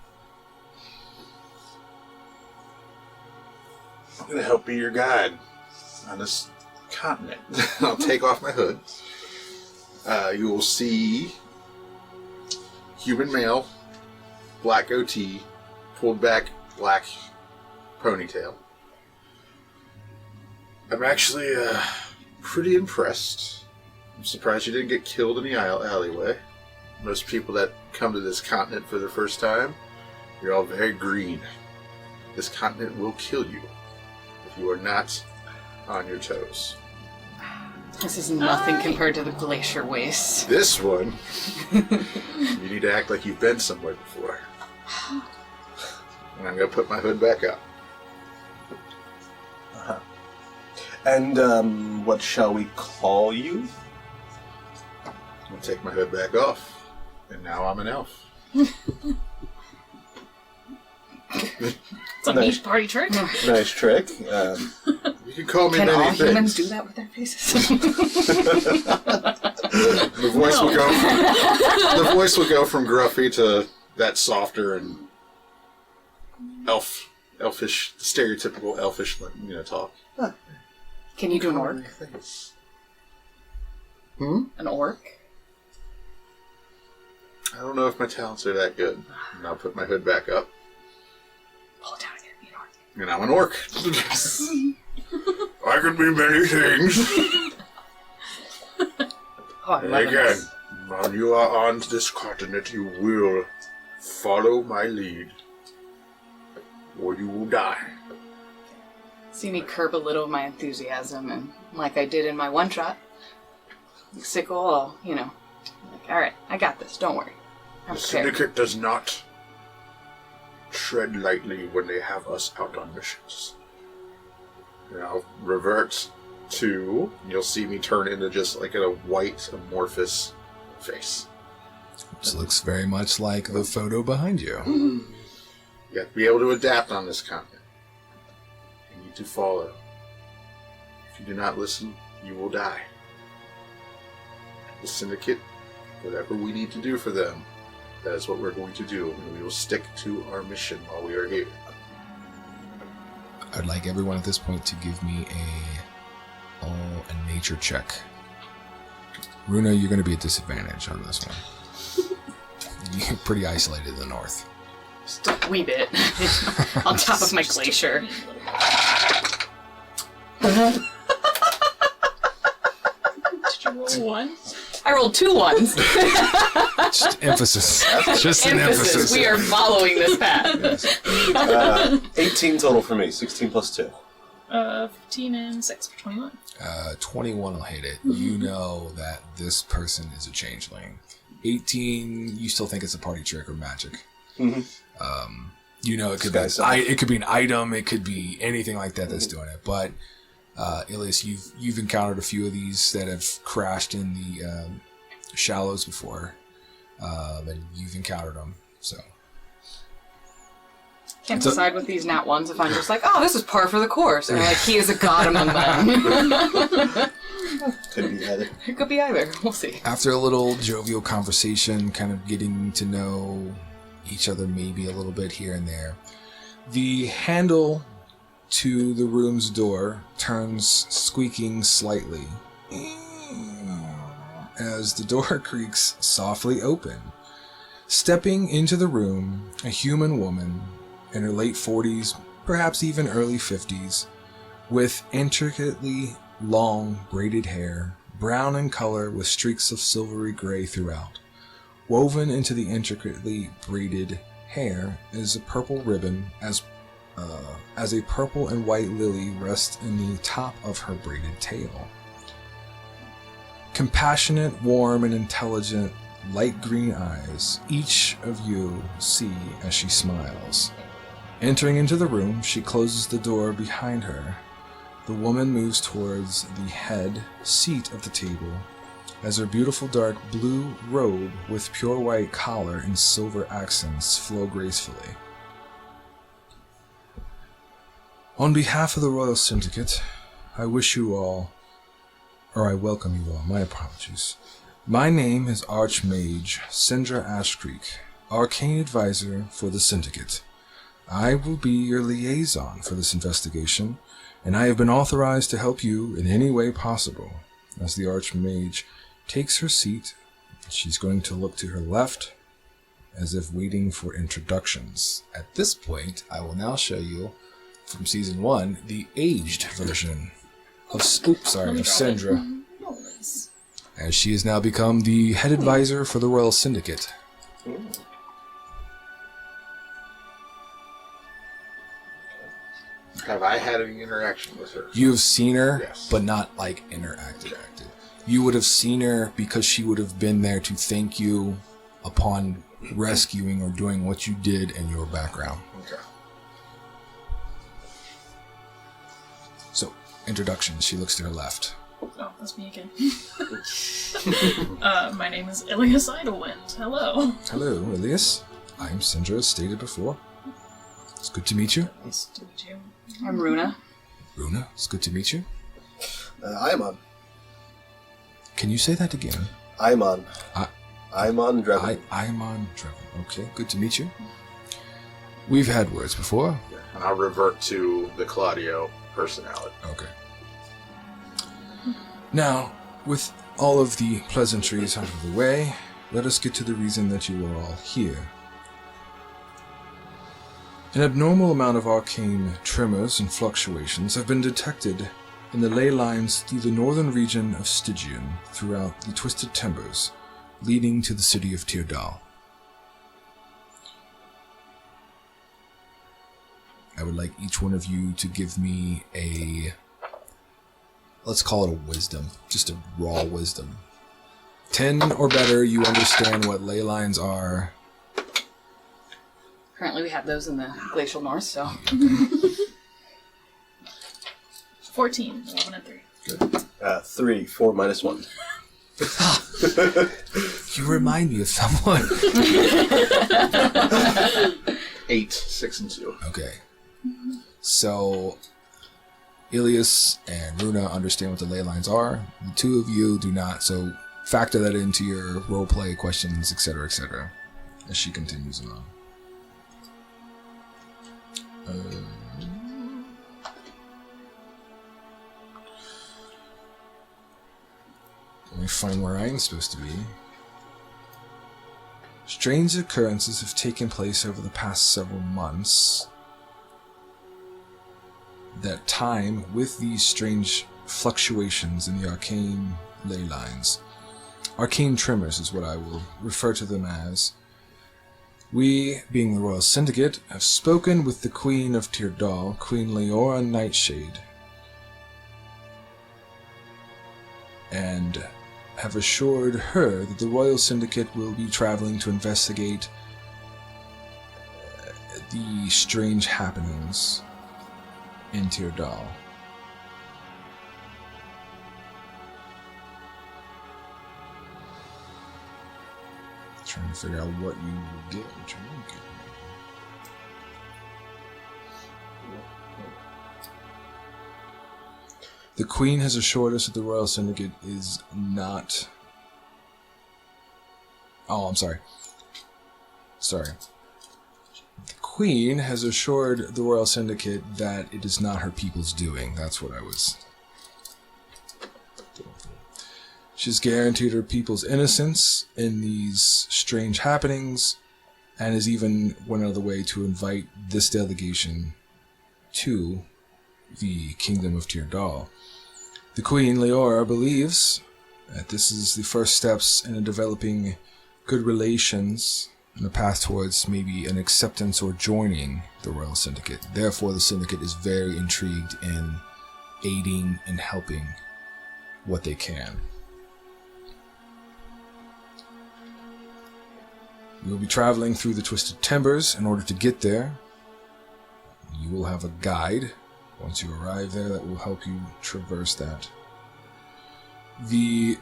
S5: I'm going to help be your guide on this continent. I'll take off my hood. You will see human male, black goatee, pulled back black ponytail. I'm actually pretty impressed. I'm surprised you didn't get killed in the alleyway. Most people that come to this continent for the first time, you're all very green. This continent will kill you if you are not on your toes.
S3: This is nothing compared to the glacier wastes.
S5: This one, you need to act like you've been somewhere before. And I'm going to put my hood back up.
S4: Uh-huh. And what shall we call you?
S5: I'll take my hood back off. And now I'm an elf.
S2: It's a neat party trick.
S4: Nice trick.
S5: You can call me
S3: Can
S5: many
S3: all
S5: things.
S3: humans do that with their faces?
S5: The voice will go. The voice will go from gruffy to that softer and elfish, stereotypical elfish, talk.
S3: Can you do an orc? An orc?
S5: I don't know if my talents are that good. And I'll put my hood back up.
S3: Pull it down again, be an orc.
S5: And I'm an orc. I can be many things.
S3: Oh, I'm loving
S5: Again,
S3: this.
S5: when you are on this continent, you will follow my lead, or you will die.
S3: See me curb a little of my enthusiasm, and like I did in my one-shot, sickle, alright, I got this, don't worry. I'm
S5: The
S3: prepared.
S5: Syndicate does not tread lightly when they have us out on missions. And I'll revert to, you'll see me turn into just like a white, amorphous face.
S1: This looks very much like the photo behind you.
S5: You have to be able to adapt on this continent. You need to follow. If you do not listen, you will die. The Syndicate, whatever we need to do for them, that is what we're going to do, and we will stick to our mission while we are here.
S1: I'd like everyone at this point to give me a nature check. Runa, you're going to be at disadvantage on this one. You're pretty isolated in the north.
S3: Just a wee bit. On top of my glacier.
S2: Did you roll 1?
S3: I rolled 2 ones.
S1: Just emphasis. Just an emphasis.
S3: We are following this path.
S1: Yes.
S4: 18 total for me. 16 plus 2.
S2: 15 and 6 for 21.
S1: 21 will hit it. You know that this person is a changeling. 18, you still think it's a party trick or magic.
S4: Mm-hmm.
S1: It could be an item, it could be anything like that that's doing it. But Ilias, you've encountered a few of these that have crashed in the shallows before, and you've encountered them. So
S3: Can't decide with these nat ones if I'm just like, oh, this is par for the course. Or like, he is a god among men.
S4: Could be either.
S3: It could be either. We'll see.
S1: After a little jovial conversation, kind of getting to know each other maybe a little bit here and there, the handle to the room's door turns squeaking slightly as the door creaks softly open. Stepping into the room, a human woman in her late 40s, perhaps even early 50s, with intricately long braided hair, brown in color with streaks of silvery gray throughout. Woven into the intricately braided hair is a purple ribbon as a purple and white lily rests in the top of her braided tail. Compassionate, warm, and intelligent light green eyes each of you see as she smiles. Entering into the room, she closes the door behind her. The woman moves towards the head seat of the table as her beautiful dark blue robe with pure white collar and silver accents flow gracefully. On behalf of the Royal Syndicate, I welcome you all, my apologies. My name is Archmage Syndra Ashcreek, Arcane Advisor for the Syndicate. I will be your liaison for this investigation, and I have been authorized to help you in any way possible. As the Archmage takes her seat, she's going to look to her left, as if waiting for introductions. At this point, I will now show you, from Season 1, the aged version of Syndra, as she has now become the head advisor for the Royal Syndicate.
S5: Have I had any interaction with her?
S1: You have seen her,
S5: Yes.
S1: but not like interacted. You would have seen her because she would have been there to thank you upon rescuing or doing what you did in your background.
S5: Okay.
S1: So, introduction. She looks to her left.
S2: Oh, that's me again. My name is Ilias Idlewind. Hello.
S1: Hello, Elias. I'm Syndra, as stated before. It's good to meet you.
S2: Nice to meet you.
S3: I'm Runa.
S1: Runa, it's good to meet you.
S4: Aimon.
S1: Can you say that again?
S4: Aimon.
S1: I-
S4: Aimon Dreven.
S1: I'm on Trevor. Okay, good to meet you. We've had words before.
S5: Yeah. And I'll revert to the Claudio personality.
S1: Okay. Now, with all of the pleasantries out of the way, let us get to the reason that you are all here. An abnormal amount of arcane tremors and fluctuations have been detected in the ley lines through the northern region of Stygian throughout the Twisted Timbers, leading to the city of Tyrdal. I would like each one of you to give me a, let's call it a wisdom, just a raw wisdom. 10 or better, you understand what ley lines are.
S3: Currently, we have those in the glacial north, so
S2: 14, 11, and 3.
S1: Good.
S4: 3, 4, -1.
S1: You remind me of someone.
S5: 8, 6, and 2.
S1: Okay. So, Ilias and Runa understand what the ley lines are. The two of you do not, so factor that into your roleplay questions, etc., etc., as she continues on. Let me find where I am supposed to be. Strange occurrences have taken place over the past several months. That time with these strange fluctuations in the arcane ley lines. Arcane tremors is what I will refer to them as. We, being the Royal Syndicate, have spoken with the Queen of Tyrdal, Queen Leora Nightshade, and have assured her that the Royal Syndicate will be traveling to investigate the strange happenings in Tyrdal. Trying to figure out what you will get. What you're gonna get. The Queen has assured us that the Royal Syndicate is not... Oh, I'm sorry. Sorry. The Queen has assured the Royal Syndicate that it is not her people's doing. That's what I was... She's guaranteed her people's innocence in these strange happenings, and has even went out of the way to invite this delegation to the Kingdom of Tyrdal. The Queen, Leora, believes that this is the first steps in developing good relations and a path towards maybe an acceptance or joining the Royal Syndicate. Therefore, the Syndicate is very intrigued in aiding and helping what they can. You will be traveling through the Twisted Timbers in order to get there. You will have a guide once you arrive there that will help you traverse that. The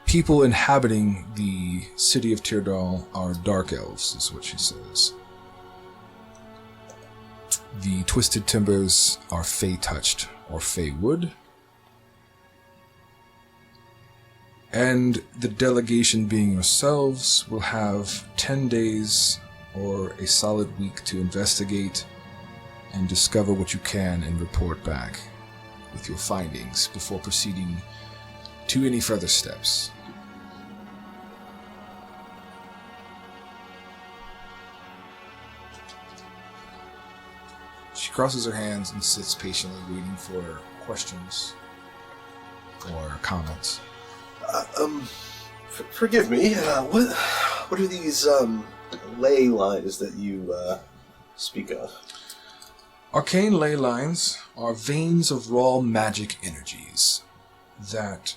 S1: people inhabiting the city of Tyrdal are Dark Elves, is what she says. The Twisted Timbers are Fey-touched, or Fey-wood. And the delegation being yourselves will have 10 days or a solid week to investigate and discover what you can and report back with your findings before proceeding to any further steps. She crosses her hands and sits patiently waiting for questions or comments.
S4: Forgive me. What are these ley lines that you speak of?
S1: Arcane ley lines are veins of raw magic energies that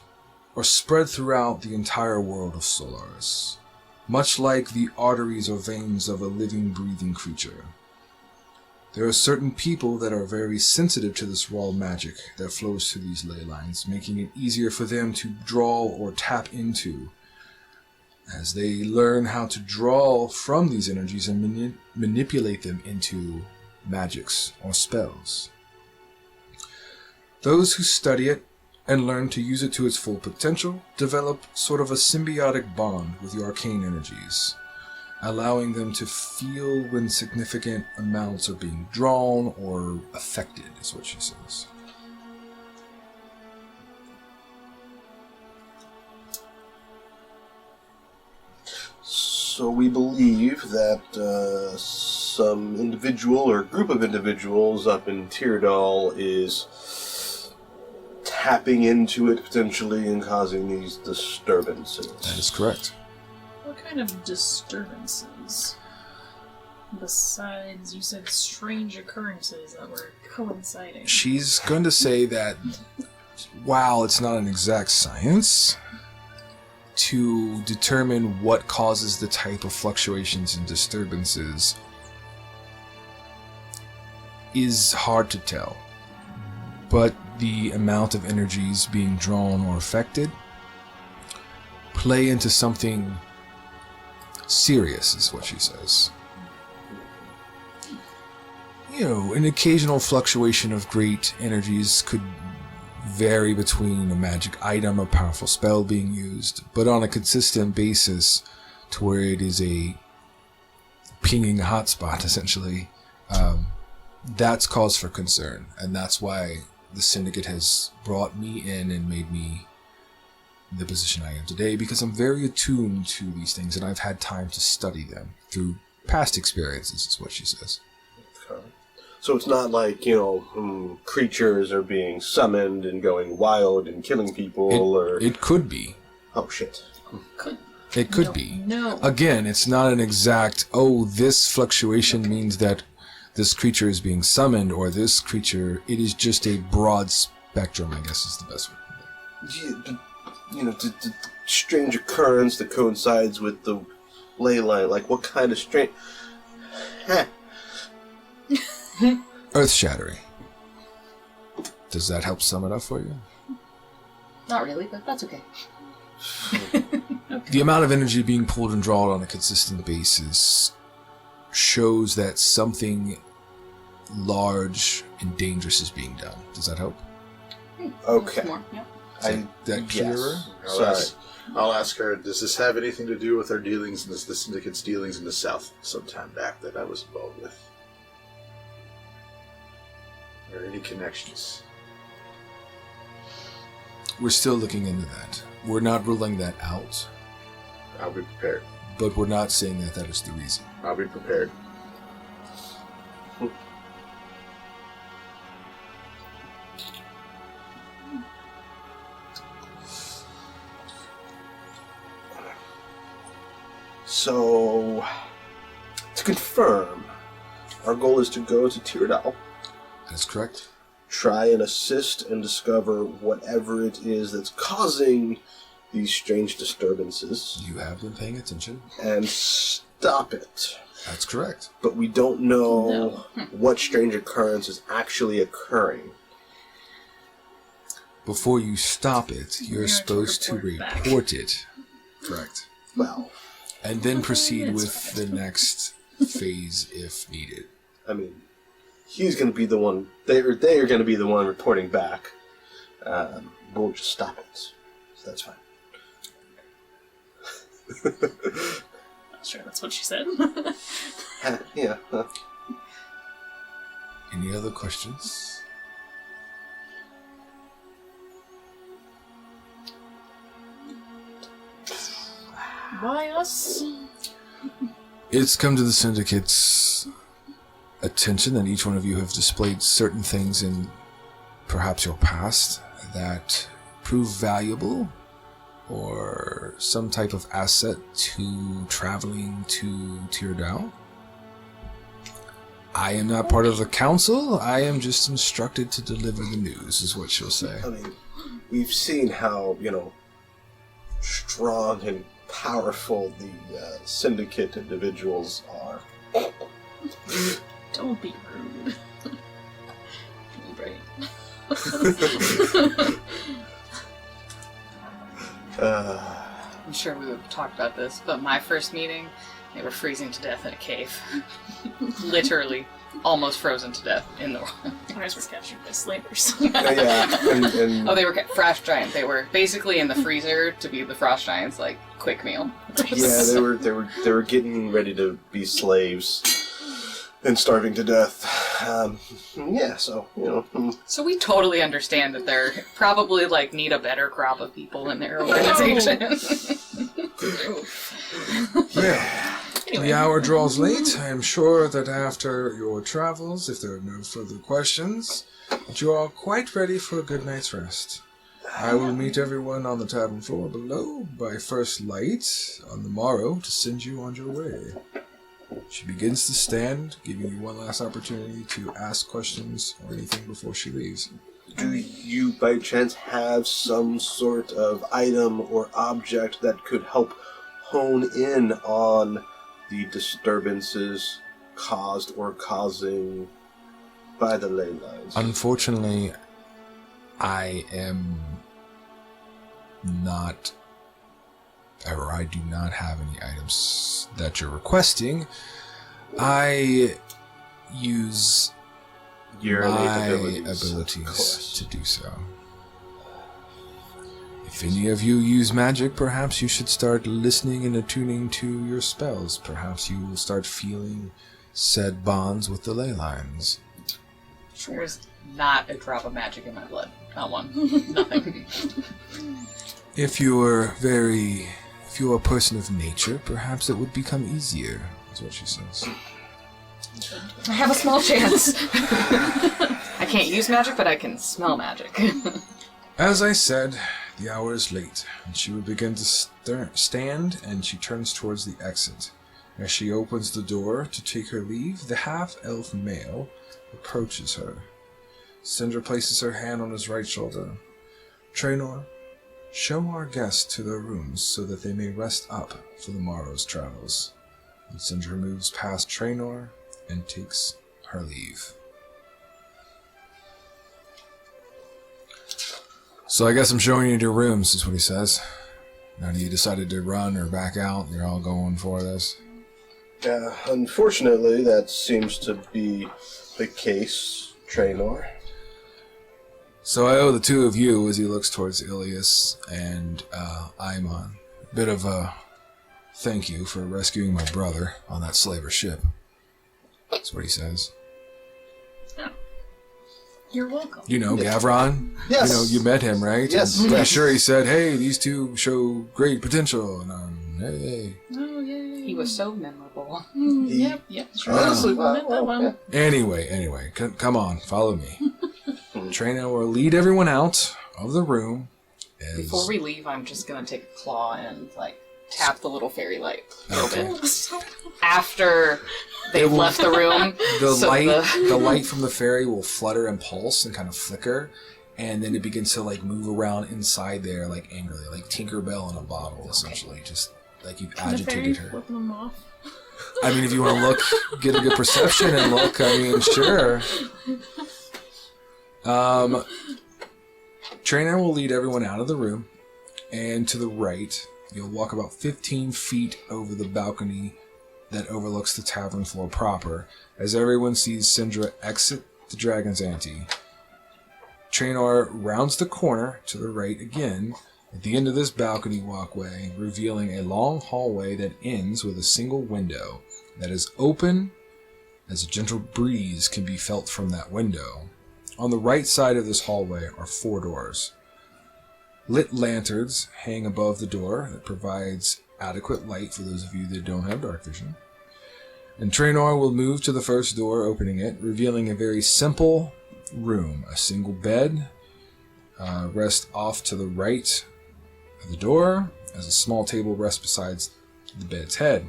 S1: are spread throughout the entire world of Solaris, much like the arteries or veins of a living, breathing creature. There are certain people that are very sensitive to this raw magic that flows through these ley lines, making it easier for them to draw or tap into, as they learn how to draw from these energies and manipulate them into magics or spells. Those who study it and learn to use it to its full potential develop sort of a symbiotic bond with the arcane energies, allowing them to feel when significant amounts are being drawn or affected, is what she says.
S4: So we believe that some individual or group of individuals up in Tyrdal is tapping into it potentially and causing these disturbances.
S1: That is correct.
S2: What kind of disturbances? Besides, you said strange occurrences that were coinciding.
S1: She's going to say that while it's not an exact science, to determine what causes the type of fluctuations and disturbances is hard to tell. But the amount of energies being drawn or affected play into something serious, is what she says. You know, an occasional fluctuation of great energies could vary between a magic item, a powerful spell being used, but on a consistent basis to where it is a pinging hotspot, essentially, that's cause for concern. And that's why the Syndicate has brought me in and made me the position I am today, because I'm very attuned to these things and I've had time to study them through past experiences, is what she says.
S4: So it's not like, creatures are being summoned and going wild and killing people, or...
S1: It could be.
S4: Oh, shit.
S1: It could be.
S2: No.
S1: Again, it's not an exact, this fluctuation means that this creature is being summoned, or this creature... It is just a broad spectrum, I guess is the best word.
S4: The strange occurrence that coincides with the ley line. Like, what kind of strange...
S1: Earth-shattering. Does that help sum it up for you?
S3: Not really, but that's okay.
S1: The amount of energy being pulled and drawn on a consistent basis shows that something large and dangerous is being done. Does that help?
S4: Okay.
S3: More, yeah.
S1: That clearer?
S4: Yes.
S5: I'll ask her, does this have anything to do with our dealings, the syndicate's dealings in the South sometime back that I was involved with? Or any connections?
S1: We're still looking into that. We're not ruling that out,
S5: I'll be prepared.
S1: but we're not saying that that is the reason.
S5: I'll be prepared.
S4: So, to confirm, our goal is to go to Tyrdal,
S1: That's correct.
S4: try and assist and discover whatever it is that's causing these strange disturbances,
S1: You have been paying attention.
S4: and stop it.
S1: That's correct.
S4: But we don't know
S3: No.
S4: what strange occurrence is actually occurring.
S1: Before you stop it,
S2: We
S1: you're
S2: are to
S1: supposed to
S2: report back.
S1: report it. Correct.
S4: Well,
S1: And then proceed
S2: It's
S1: with
S2: fine.
S1: the next phase if needed.
S4: I mean, he's going to be the one. They are going to be the one reporting back. We'll just stop it. So that's fine.
S2: Not sure that's what she said.
S4: Yeah.
S1: Any other questions?
S2: Why us?
S1: It's come to the Syndicate's attention that each one of you have displayed certain things in perhaps your past that prove valuable or some type of asset to traveling to Tyrdal. I am not part of the council. I am just instructed to deliver the news, is what she'll say.
S4: I mean, we've seen how, strong and powerful the syndicate individuals are.
S2: Don't be rude. Right.
S3: I'm sure we would have talked about this, but my first meeting, they were freezing to death in a cave. Literally, almost frozen to death in the.
S2: Ours were captured by slavers.
S4: Yeah, and
S3: Oh, they were frost giant. They were basically in the freezer to be the frost giants, like quick meal.
S4: yeah, they were getting ready to be slaves and starving to death. Yeah, so
S3: So we totally understand that they're probably need a better crop of people in their organization.
S1: Yeah.
S2: Anyway.
S1: The hour draws late. I am sure that after your travels, if there are no further questions, that you are quite ready for a good night's rest. I will meet everyone on the tavern floor below by first light on the morrow to send you on your way. She begins to stand, giving you one last opportunity to ask questions or anything before she leaves.
S4: do you by chance have some sort of item or object that could help hone in on the disturbances caused or causing by the ley lines?
S1: Unfortunately, I am not, or I do not have any items that you're requesting. I use
S4: Your
S1: my
S4: innate abilities, of
S1: abilities
S4: course.
S1: to do so. If any of you use magic, perhaps you should start listening and attuning to your spells. Perhaps you will start feeling said bonds with the ley lines.
S3: There's not a drop of magic in my blood. Not one. Nothing.
S1: If you are a person of nature, perhaps it would become easier, is what she says.
S3: I have a small chance. I can't use magic, but I can smell magic.
S1: As I said, the hour is late, and she will begin to stand, and she turns towards the exit. As she opens the door to take her leave, the half-elf male approaches her. Cinder places her hand on his right shoulder. Traynor, show our guests to their rooms so that they may rest up for the morrow's travels. And Cinder moves past Traynor and takes her leave. So I guess I'm showing you your rooms, is what he says. None of you decided to run or back out. You're all going for this.
S4: Unfortunately, that seems to be the case, Traynor.
S1: So I owe the two of you, as he looks towards Ilias and Aimon, a bit of a thank you for rescuing my brother on that slaver ship. That's what he says.
S2: You're welcome.
S1: You know, Gavron?
S4: Yes.
S1: You know, you met him, right?
S4: Yes.
S1: I'm pretty
S4: Yes.
S1: sure he said, hey, these two show great potential. And hey.
S2: Oh, yay.
S3: He was so memorable.
S2: Yep.
S4: Honestly,
S2: Met that one.
S1: Anyway, come on, follow me. Trina will lead everyone out of the room.
S3: Before we leave, I'm just gonna take a claw and tap the little fairy light.
S1: Okay.
S3: After they've left the room.
S1: The light from the fairy will flutter and pulse and kind of flicker, and then it begins to move around inside there angrily, like Tinkerbell in a bottle, essentially. Just like you've
S2: Can the fairy
S1: agitated her.
S2: flip them off?
S1: I mean, if you want to look, get a good perception and look, I mean, sure. Trainer will lead everyone out of the room, and to the right, you'll walk about 15 feet over the balcony that overlooks the tavern floor proper, as everyone sees Syndra exit the Dragon's Ante. Trainor rounds the corner to the right again, at the end of this balcony walkway, revealing a long hallway that ends with a single window that is open as a gentle breeze can be felt from that window. On the right side of this hallway are 4 doors. Lit lanterns hang above the door that provides adequate light for those of you that don't have dark vision. And Trainor will move to the first door, opening it, revealing a very simple room. A single bed rests off to the right of the door, as a small table rests beside the bed's head.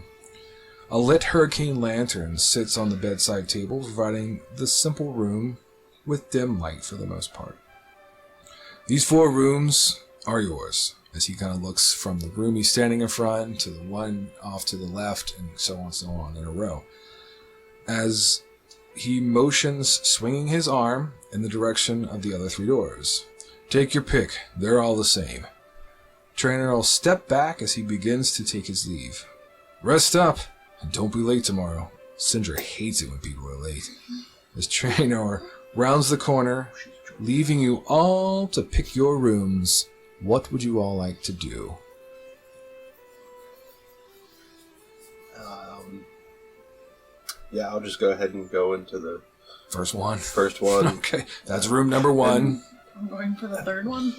S1: A lit hurricane lantern sits on the bedside table, providing the simple room with dim light for the most part. These 4 rooms are yours, as he kind of looks from the room he's standing in front to the one off to the left, and so on in a row. As he motions, swinging his arm in the direction of the other 3 doors. Take your pick, they're all the same. Trainer will step back as he begins to take his leave. Rest up, and don't be late tomorrow. Syndra hates it when people are late. As Trainer rounds the corner, leaving you all to pick your rooms, what would you all like to do?
S4: Yeah, I'll just go ahead and go into the
S1: First one.
S4: first one.
S1: Okay, that's room number 1.
S2: I'm going for the third one.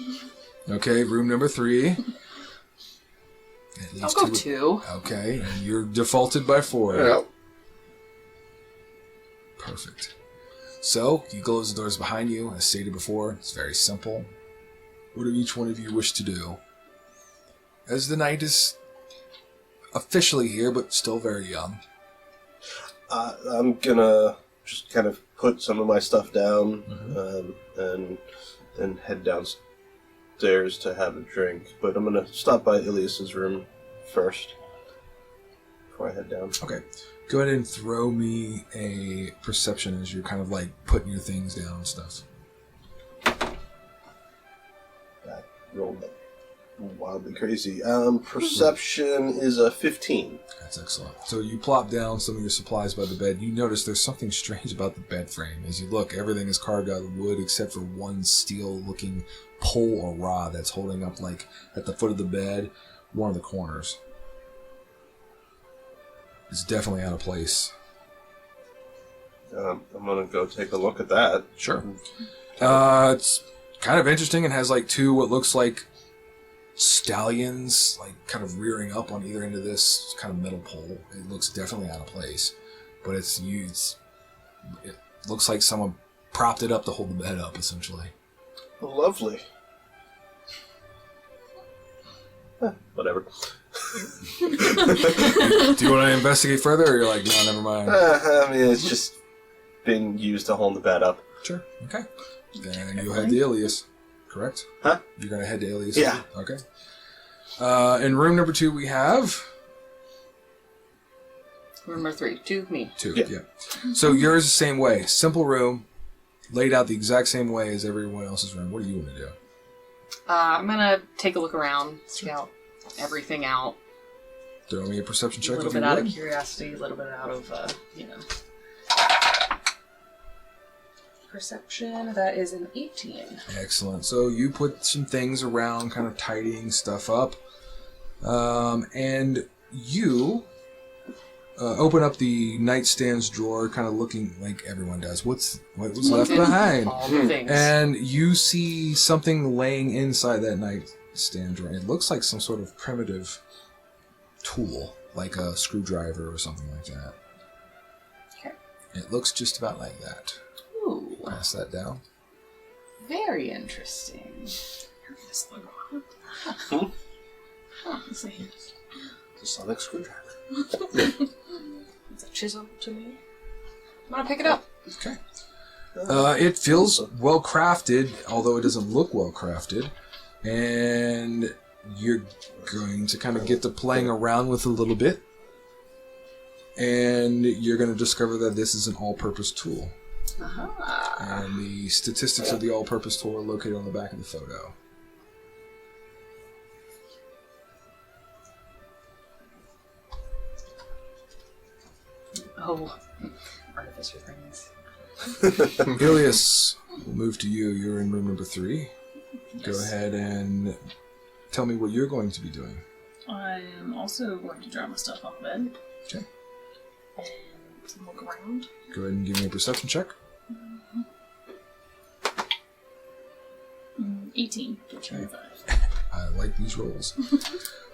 S1: Okay, room number 3.
S3: I'll go 2.
S1: Okay, and you're defaulted by 4.
S5: Yeah.
S1: Perfect. So, you close the doors behind you. As stated before, it's very simple. What do each one of you wish to do? As the night is officially here, but still very young.
S4: I'm gonna just kind of put some of my stuff down and then head downstairs to have a drink. But I'm gonna stop by Ilias's room first before I head down.
S1: Okay. Go ahead and throw me a perception as you're kind of putting your things down and stuff.
S4: That rolled like wildly crazy. Perception is a 15.
S1: That's excellent. So you plop down some of your supplies by the bed. You notice there's something strange about the bed frame. As you look, everything is carved out of wood except for one steel-looking pole or rod that's holding up, at the foot of the bed, one of the corners. It's definitely out of place.
S4: I'm gonna go take a look at that.
S1: Sure. It's kind of interesting and has 2 what looks like stallions, kind of rearing up on either end of this kind of metal pole. It looks definitely out of place, but it looks like someone propped it up to hold the bed up, essentially.
S4: Lovely. Whatever.
S1: Do you want to investigate further, or you're like, no, never mind?
S4: I mean, it's just being used to hold the bed up.
S1: Sure. Okay. Then you head to Ilias, correct?
S4: Huh?
S1: You're going to head to Ilias?
S4: Yeah.
S1: Okay. In room number 2, we have...
S3: Room number 3, 2, me.
S1: 2,
S4: Yeah.
S1: yeah. So yours the same way. Simple room, laid out the exact same way as everyone else's room. What do you want to do?
S3: I'm gonna take a look around, scout everything out.
S1: Throw me a perception
S3: A
S1: check
S3: little
S1: if
S3: bit
S1: you
S3: out of
S1: would.
S3: curiosity, a little bit out of, perception. That is an 18.
S1: Excellent. So you put some things around, kind of tidying stuff up. And you open up the nightstand's drawer, kind of looking like everyone does. What was left behind?
S3: All the things.
S1: And you see something laying inside that nightstand drawer. It looks like some sort of primitive tool, like a screwdriver or something like that.
S3: Okay.
S1: It looks just about like that.
S3: Ooh,
S1: Pass that down.
S3: very interesting.
S2: This logo.
S3: Let's see.
S4: It's a sonic screwdriver.
S3: It's a chisel to me. I'm gonna pick it up.
S1: Okay. It feels well crafted, although it doesn't look well crafted. And you're going to kind of get to playing around with it a little bit. And you're going to discover that this is an all-purpose tool.
S3: Uh-huh.
S1: And the statistics of the all-purpose tool are located on the back of the photo.
S3: Oh, artificer things.
S1: Ilias, we'll move to you. You're in room number 3. Go ahead and tell me what you're going to be doing.
S2: I'm also going to drop my stuff off bed.
S1: Okay.
S2: And look around.
S1: Go ahead and give me a perception check.
S2: 18.
S1: Okay. I like these rolls.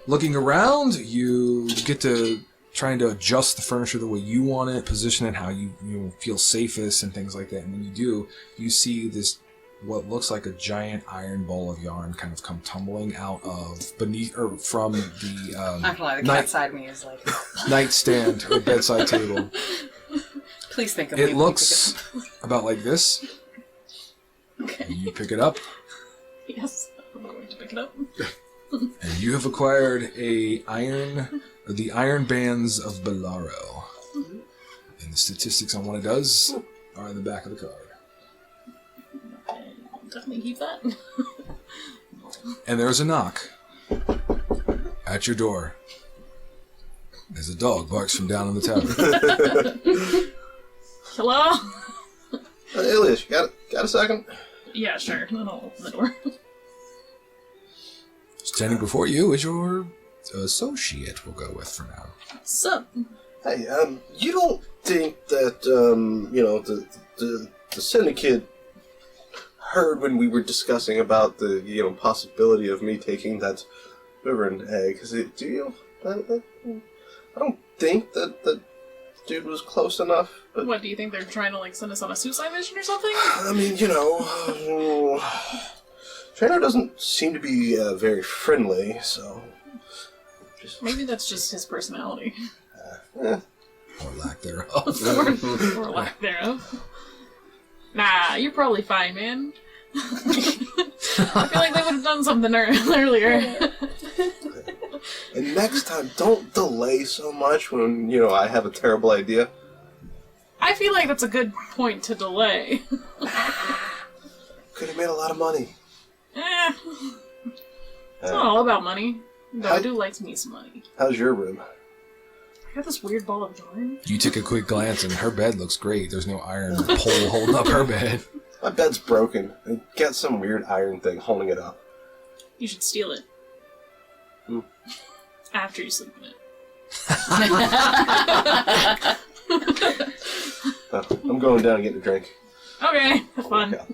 S1: Looking around, you get to trying to adjust the furniture the way you want it, position it how you feel safest and things like that. And when you do, you see this what looks like a giant iron ball of yarn kind of come tumbling out of beneath or from the
S3: Not gonna lie, the cat side of me is like
S1: nightstand or bedside table.
S3: Please think of me.
S1: It
S3: when you
S1: looks about like this.
S2: Okay.
S1: You pick it up,
S2: Yes, I'm going to pick it up.
S1: and you have acquired the iron bands of Belaro. And the statistics on what it does are in the back of the card.
S2: Okay, I'll definitely keep that.
S1: And there's a knock at your door as a dog barks from down in the tower.
S2: Hello?
S4: Ilias, you got a second?
S2: Yeah, sure. Then I'll open the door.
S1: Standing before you is your associate, we'll go with for now.
S2: Sup?
S4: Hey, you don't think that, the syndicate heard when we were discussing about the, possibility of me taking that Reverend egg? Do you? I don't think that dude was close enough. But,
S2: What, do you think they're trying to, send us on a suicide mission or something?
S4: I mean, Trainer doesn't seem to be very friendly, so...
S2: Maybe that's just his personality.
S1: Or lack thereof.
S2: or lack thereof. Nah, you're probably fine, man. I feel like they would have done something earlier.
S4: And next time, don't delay so much when, I have a terrible idea.
S2: I feel like that's a good point to delay.
S4: Could have made a lot of money.
S2: It's not all about money. Though I do like me some money.
S4: How's your room?
S2: I got this weird ball of yarn.
S1: You take a quick glance and her bed looks great. There's no iron pole holding up her bed.
S4: My bed's broken. I got some weird iron thing holding it up.
S2: You should steal it.
S4: Hmm.
S2: After you sleep in it.
S4: I'm going down and getting a drink.
S2: Okay, have fun.
S4: Yeah.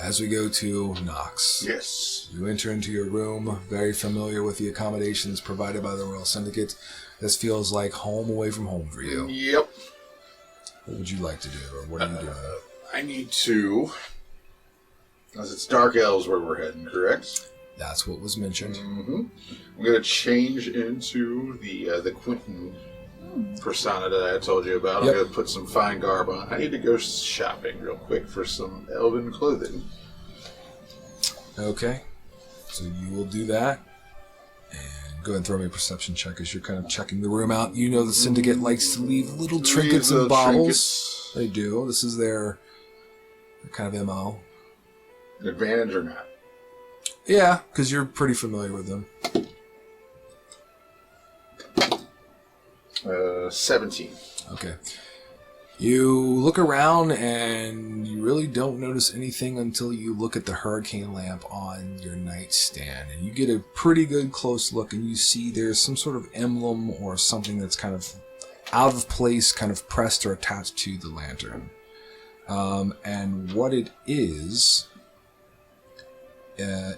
S1: As we go to Knox.
S5: Yes.
S1: You enter into your room, very familiar with the accommodations provided by the Royal Syndicate. This feels like home away from home for you.
S5: Yep.
S1: What would you like to do, or what are you doing?
S5: I need to... As it's Dark Elves where we're heading, correct?
S1: That's what was mentioned.
S5: Mm-hmm. I'm going to change into the Quentin persona that I told you about.
S1: Yep.
S5: I'm going to put some fine garb on. I need to go shopping real quick for some elven clothing.
S1: Okay. So you will do that. And go ahead and throw me a perception check as you're kind of checking the room out. You know the Syndicate likes to leave little trinkets and baubles.
S5: Trinkets.
S1: They do. This is their kind of MO.
S5: An advantage or not?
S1: Yeah, because you're pretty familiar with them.
S5: 17.
S1: Okay. You look around and you really don't notice anything until you look at the hurricane lamp on your nightstand. And you get a pretty good close look and you see there's some sort of emblem or something that's kind of out of place, kind of pressed or attached to the lantern. And what it is a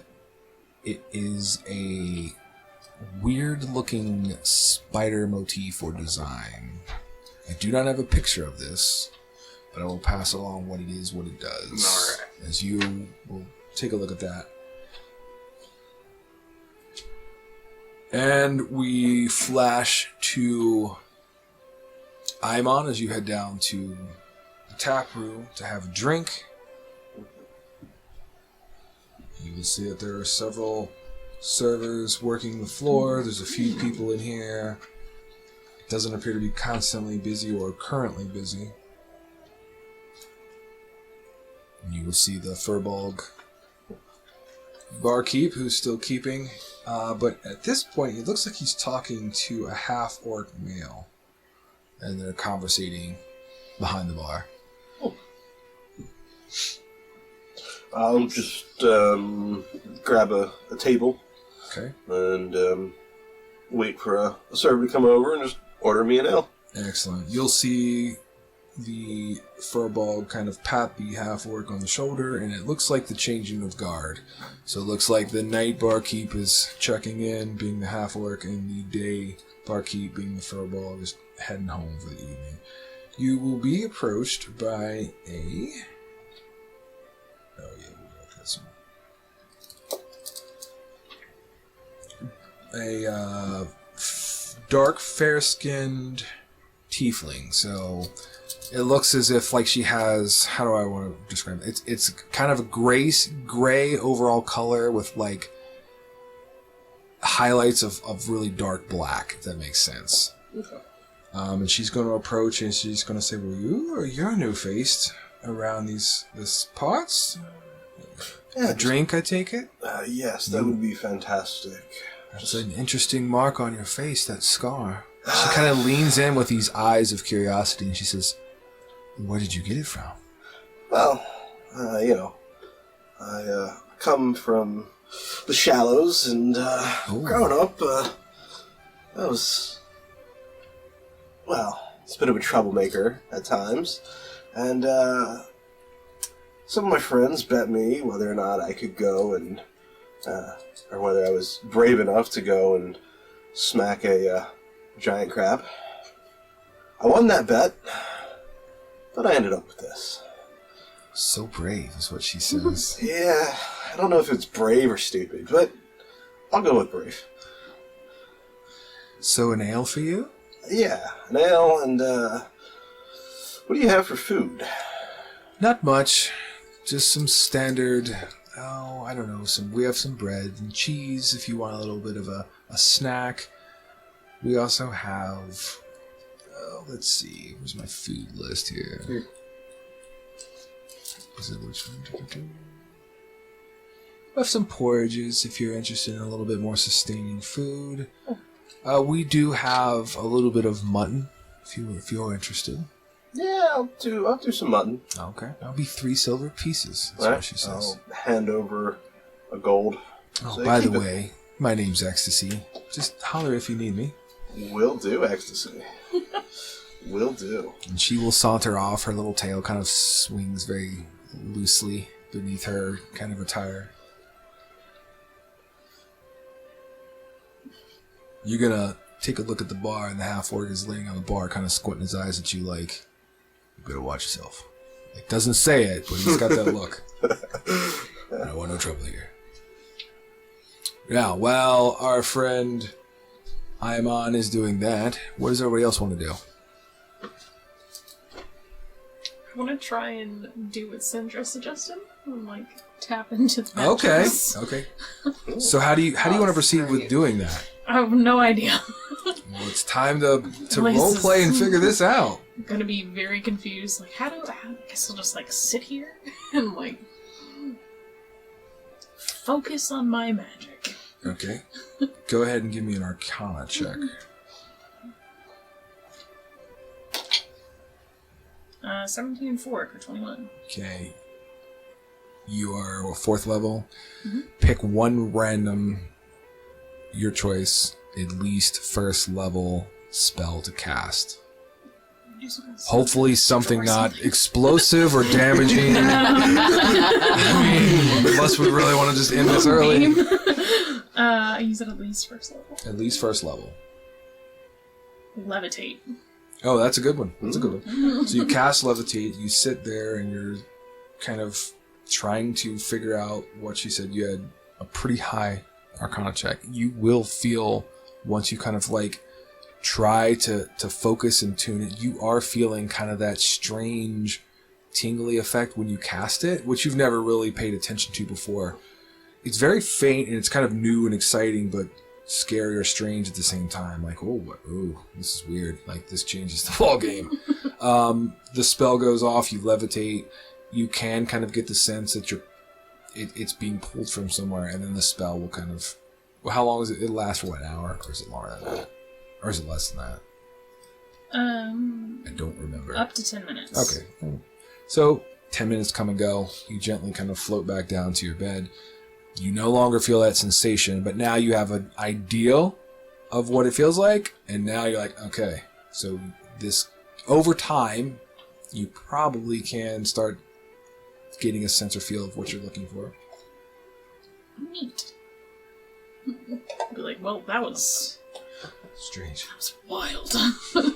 S1: weird looking spider motif or design. I do not have a picture of this, but I will pass along what it is, what it does.
S5: All right.
S1: As you will take a look at that. And we flash to Aimon as you head down to the tap room to have a drink. You will see that there are several servers working the floor. There's a few people in here. It doesn't appear to be constantly busy or currently busy. And you will see the Furbolg barkeep who's still keeping. But at this point, it looks like he's talking to a half-orc male. And they're conversating behind the bar.
S4: I'll just grab a table
S1: Okay.
S4: and wait for a server to come over and just order me an ale.
S1: Excellent. You'll see the Furbolg kind of pat the half-orc on the shoulder, and it looks like the changing of guard. So it looks like the night barkeep is checking in, being the half-orc, and the day barkeep, being the Furbolg, is heading home for the evening. You will be approached by a... Oh yeah, we'll go with this one. A dark, fair-skinned tiefling. So it looks as if like she has, how do I want to describe it? It's kind of a gray overall color with like highlights of really dark black, if that makes sense.
S4: Okay.
S1: And she's going to approach and she's going to say, well, you're new-faced around this pots?
S4: Yeah,
S1: A drink, I take it?
S4: yes, that would be fantastic.
S1: That's an interesting mark on your face, that scar. She kind of leans in with these eyes of curiosity and she says, where did you get it from?
S4: Well, I come from the Shallows, and growing up, I was, it's a bit of a troublemaker at times, and some of my friends bet me whether or not I could go and, or whether I was brave enough to go and smack a giant crab. I won that bet, but I ended up with this.
S1: So brave is what she says.
S4: Yeah, I don't know if it's brave or stupid, but I'll go with brave.
S1: So an ale for you?
S4: Yeah, an ale, and what do you have for food?
S1: Not much. Just some standard, I don't know, we have some bread and cheese if you want a little bit of a snack. We also have, let's see, where's my food list here? Is it which one? We have some porridges if you're interested in a little bit more sustaining food. We do have a little bit of mutton if you're interested.
S4: Yeah, I'll do some mutton.
S1: Okay, that'll be 3 silver pieces. That's
S4: All
S1: what
S4: right,
S1: she says.
S4: I'll hand over a gold.
S1: Oh,
S4: So
S1: by the
S4: keep it.
S1: way, my name's Ecstasy. Just holler if you need me.
S4: Will do, Ecstasy. Will do.
S1: And she will saunter off. Her little tail kind of swings very loosely beneath her kind of attire. You're gonna take a look at the bar, and the half-orc is laying on the bar, kind of squinting his eyes at you like, you better watch yourself. Like, doesn't say it, but he's got that look. I don't want no trouble here. Now, while our friend Aimon is doing that, what does everybody else want to do?
S2: I want to try and do what Sindra suggested, and like tap into the
S1: Okay.
S2: mattress.
S1: Okay. So how do you want to proceed with doing that?
S2: I have no idea.
S1: Well, it's time to
S2: Like,
S1: role play and figure this out.
S2: I'm gonna be very confused. Like, I guess I'll just like sit here and like focus on my magic.
S1: Okay. Go ahead and give me an Arcana check.
S2: 17 and 4 for 21.
S1: Okay. You are 4th level.
S2: Mm-hmm.
S1: Pick one random, your choice, at least 1st level spell to cast. Hopefully something not explosive or damaging. I mean, unless we really want to just end this early.
S2: I use it at least 1st level.
S1: At least 1st level.
S2: Levitate.
S1: Oh, that's a good one. That's a good one. So you cast Levitate, you sit there, and you're kind of trying to figure out what she said. You had a pretty high Arcana check. You will feel, once you kind of like try to focus and tune it, you are feeling kind of that strange tingly effect when you cast it, which you've never really paid attention to before. It's very faint, and it's kind of new and exciting, but scary or strange at the same time. Like, oh, this is weird. Like, this changes the ball game. The spell goes off. You levitate. You can kind of get the sense that it's being pulled from somewhere, and then the spell will kind of. Well, how long is it? It lasts for what, an hour, or is it longer than that, or is it less than that? I don't remember.
S2: Up to 10 minutes.
S1: Okay, so 10 minutes come and go. You gently kind of float back down to your bed. You no longer feel that sensation, but now you have an ideal of what it feels like, and now you're like, okay, so this, over time, you probably can start getting a sense or feel of what you're looking for.
S2: Neat. Be like, well, that was
S1: Strange.
S2: wild. And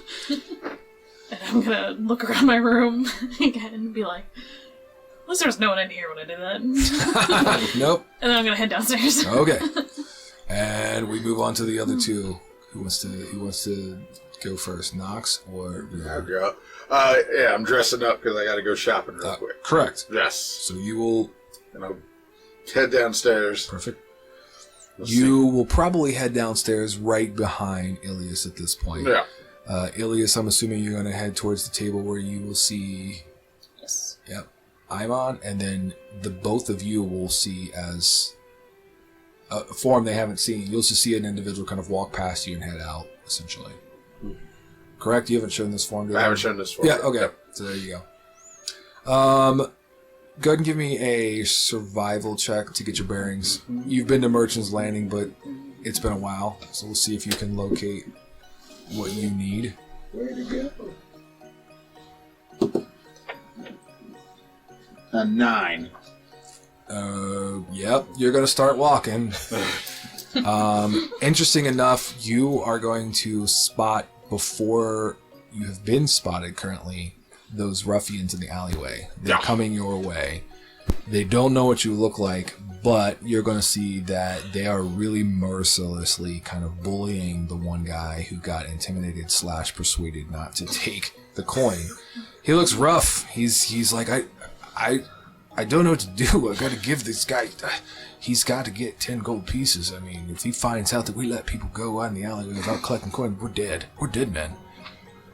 S2: I'm gonna look around my room again and be like, at least there was no one in here when I did that.
S1: Nope.
S2: And then I'm gonna head downstairs.
S1: Okay. And we move on to the other two. Who wants to go first, Knox or
S5: I'll go. Yeah, I'm dressing up because I got to go shopping real quick.
S1: Correct.
S5: Yes.
S1: So you will.
S5: And I'll head downstairs.
S1: Perfect. You will probably head downstairs right behind Ilias at this point.
S5: Yeah.
S1: Ilias, I'm assuming you're going to head towards the table where you will see.
S2: Yes.
S1: Yep. Aimon, and then the both of you will see as a form they haven't seen. You'll just see an individual kind of walk past you and head out, essentially. Correct? You haven't shown this form to
S5: I haven't shown this form.
S1: Yeah, okay.
S5: Yep.
S1: So there you go. Go ahead and give me a survival check to get your bearings. You've been to Merchant's Landing, but it's been a while, so we'll see if you can locate what you need.
S5: Where'd it go? A 9.
S1: Yep, you're going to start walking. Interesting enough, you are going to spot, before you have been spotted currently, those ruffians in the alleyway. They're coming your way. They don't know what you look like, but you're going to see that they are really mercilessly kind of bullying the one guy who got intimidated / persuaded not to take the coin. He looks rough. He's like, I don't know what to do. I got to give this guy. He's got to get 10 gold pieces. I mean, if he finds out that we let people go out in the alleyway without collecting coin, we're dead. We're dead men.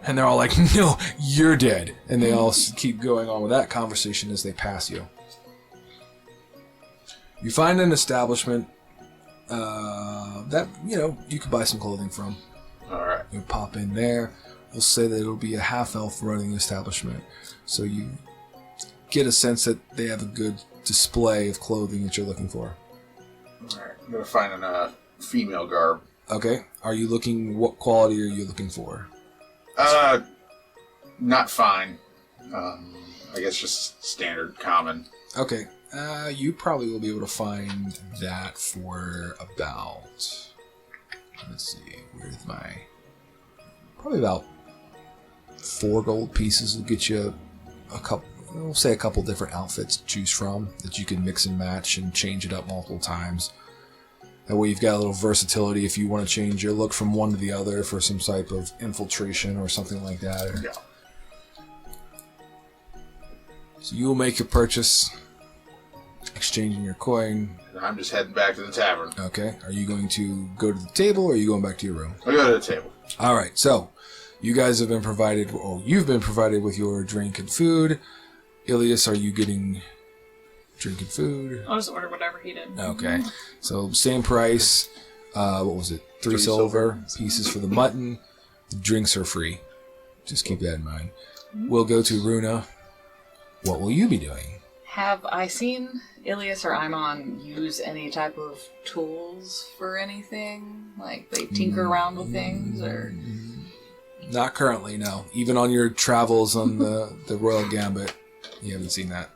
S1: And they're all like, no, you're dead. And they all keep going on with that conversation as they pass you. You find an establishment that, you could buy some clothing from.
S5: All right.
S1: You pop in there. We'll say that it'll be a half-elf running the establishment. So you get a sense that they have a good display of clothing that you're looking for.
S5: All right. I'm going to find a female garb.
S1: Okay. Are you looking, what quality are you looking for?
S5: Not fine. I guess just standard, common.
S1: Okay. You probably will be able to find that for about, let's see, where's my, probably about 4 gold pieces will get you a couple, we'll say a couple different outfits to choose from that you can mix and match and change it up multiple times. That way you've got a little versatility if you want to change your look from one to the other for some type of infiltration or something like that.
S5: Yeah.
S1: So you will make your purchase, exchanging your coin.
S5: I'm just heading back to the tavern.
S1: Okay. Are you going to go to the table or are you going back to your room?
S5: I'll go to the table.
S1: All right. So you guys have been provided, you've been provided with your drink and food. Ilias, are you getting drink and food?
S2: I'll just order whatever he did.
S1: Okay. So same price. What was it? 3 silver pieces for the mutton. The drinks are free. Just keep that in mind. we'll go to Runa. What will you be doing?
S3: Have I seen Ilias or Imon use any type of tools for anything? Like they tinker around with things, or
S1: Not currently, no. Even on your travels on the Royal Gambit, you haven't seen that.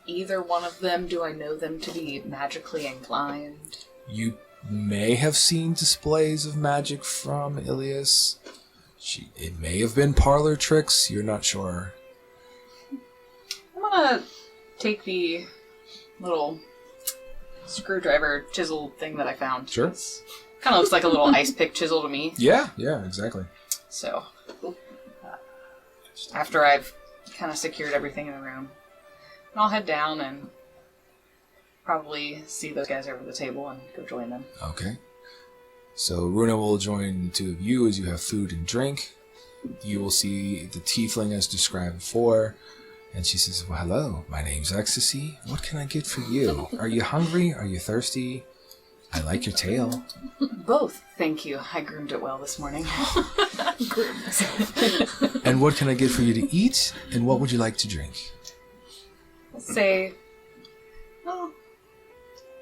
S3: either one of them? Do I know them to be magically inclined?
S1: You may have seen displays of magic from Ilias. It may have been parlor tricks. You're not sure.
S3: I'm gonna take the little screwdriver chisel thing that I found.
S1: Sure.
S3: Kind of looks like a little ice pick chisel to me.
S1: Yeah, exactly.
S3: So, after I've kind of secured everything in the room, I'll head down and probably see those guys over the table and go join them.
S1: Okay. So Runa will join the two of you as you have food and drink. You will see the tiefling as described before. And she says, well, hello, my name's Ecstasy. What can I get for you? Are you hungry? Are you thirsty? I like your tail.
S3: Both, thank you. I groomed it well this morning.
S1: And what can I get for you to eat? And what would you like to drink?
S3: Say, well,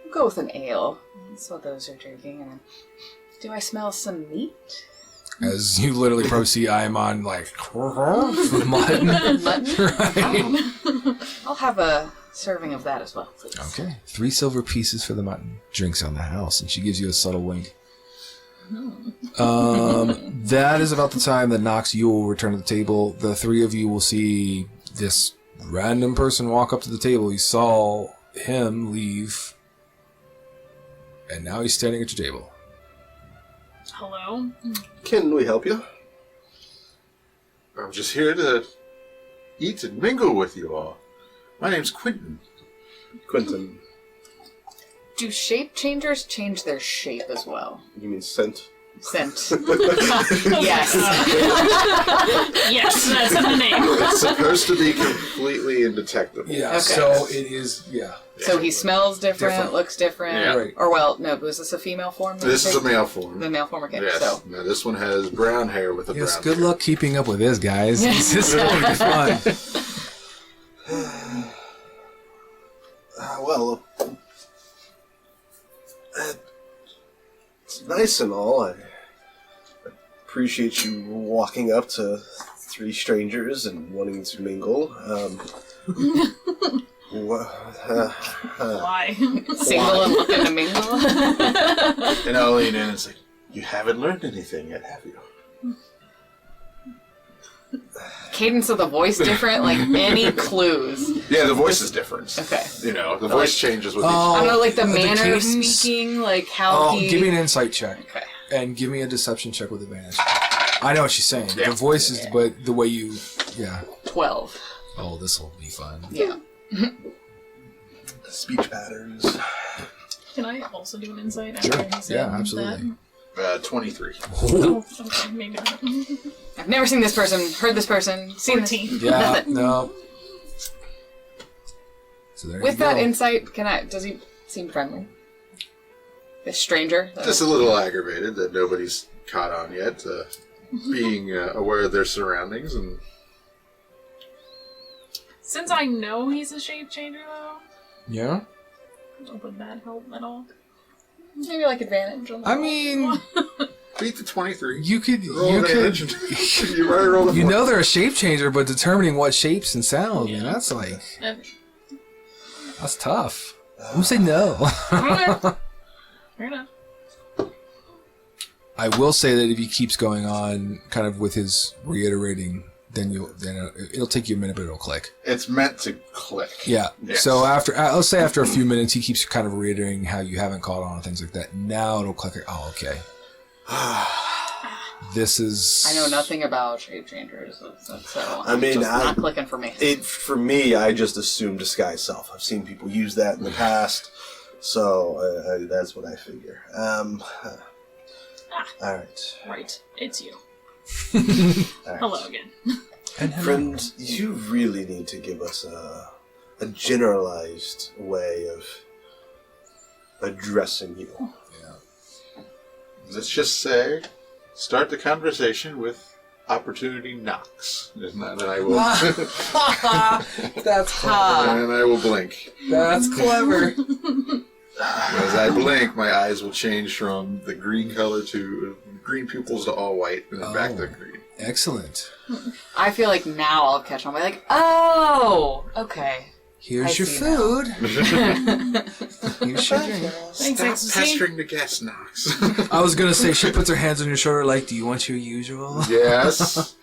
S3: we'll go with an ale. That's what those are drinking. And do I smell some meat?
S1: As you literally probably see Iamon like with mutton. Right.
S3: I'll have a serving of that as well, please.
S1: Okay. 3 silver pieces for the mutton. Drinks on the house. And she gives you a subtle wink. That is about the time that Nox, you will return to the table. The 3 of you will see this random person walk up to the table. You saw him leave. And now he's standing at your table.
S2: Hello?
S4: Can we help you?
S5: I'm just here to eat and mingle with you all. My name's Quentin.
S4: Quentin,
S3: Do shape changers change their shape as well?
S4: you mean scent?
S3: Scent. Yes.
S2: Yes, that's in the name.
S5: It's supposed to be completely indetectable.
S1: Yeah,
S3: Okay.
S1: so it is,
S3: So he smells different,
S1: Different.
S3: looks different.
S5: Yeah.
S1: Right.
S3: Or, well, no, was this a female form? that
S5: This
S3: you
S5: is a
S3: picked?
S5: male form.
S3: The male form, okay.
S5: Yes.
S3: So,
S5: Now this one has brown hair with a
S1: Yes,
S5: brown
S1: good
S5: hair.
S1: luck keeping up with this, guys. This is going to be fun.
S4: Well, it's nice and all. I appreciate you walking up to 3 strangers and wanting to mingle.
S2: Why?
S3: single and looking to mingle.
S5: And I'll lean in and say, you haven't learned anything yet, have you?
S3: Cadence of the voice different, like any clues.
S5: Yeah, the voice is different.
S3: Okay.
S5: You know, the voice changes with each
S3: I don't know, like the
S1: The
S3: manner of
S1: cadence?
S3: speaking, like how
S1: Oh,
S3: he...
S1: give me an insight check.
S3: Okay.
S1: And give me a deception check with advantage. I know what she's saying.
S5: Yeah.
S1: The voice is, but the way you,
S3: 12.
S1: Oh, this will be fun.
S3: Yeah.
S4: Speech patterns.
S2: Can I also do an insight
S1: Sure.
S2: after he said
S1: Yeah, absolutely.
S5: 23.
S2: that? Oh, okay, maybe not.
S3: I've never seen this person, heard this person, seen this.
S2: 14.
S1: Yeah, no. So there
S3: With
S1: you
S3: that
S1: go.
S3: insight, does he seem friendly? This stranger?
S5: Just a little aggravated that nobody's caught on yet, being aware of their surroundings. And
S2: Since I know he's a shape changer, though,
S1: Yeah?
S2: would that help at all?
S3: Maybe like advantage on the
S1: I
S3: roll.
S1: mean,
S5: beat the 23.
S1: you could,
S5: Roll
S1: you
S5: damage.
S1: could,
S5: You already rolled a
S1: you
S5: 4.
S1: know they're a shape changer, but determining what shapes and sound,
S2: Yeah.
S1: that's like,
S2: Uh,
S1: that's tough. I'm gonna say no.
S2: Fair enough.
S1: I will say that if he keeps going on, kind of with his reiterating, then it'll take you a minute, but it'll click.
S5: It's meant to click.
S1: Yeah.
S5: Yes.
S1: So let's say after a few minutes, he keeps kind of reiterating how you haven't caught on and things like that. Now it'll click. Oh, okay. This is.
S3: I know nothing about shape changers, so
S4: I mean,
S3: just not clicking for me.
S4: For me, I just assume disguise self. I've seen people use that in the past, so that's what I figure. All right.
S2: Right. It's you.
S4: All right.
S2: Hello again.
S1: And
S4: Friend, you really need to give us a generalized way of addressing you.
S5: Let's just say, start the conversation with opportunity knocks. And then I will
S1: That's clever.
S5: and I will blink.
S1: That's clever.
S5: As I blink, my eyes will change from the green color to green pupils to all white, and then back to green.
S1: Excellent.
S3: I feel like now I'll catch on. I'll be like, oh, okay.
S1: Here's
S3: I
S1: your
S3: see
S1: food. Here's your drink.
S2: Thanks,
S5: Stop
S2: Ecstasy.
S5: pestering the guest knocks.
S1: I was gonna say, she puts her hands on your shoulder like, do you want your usual?
S5: Yes.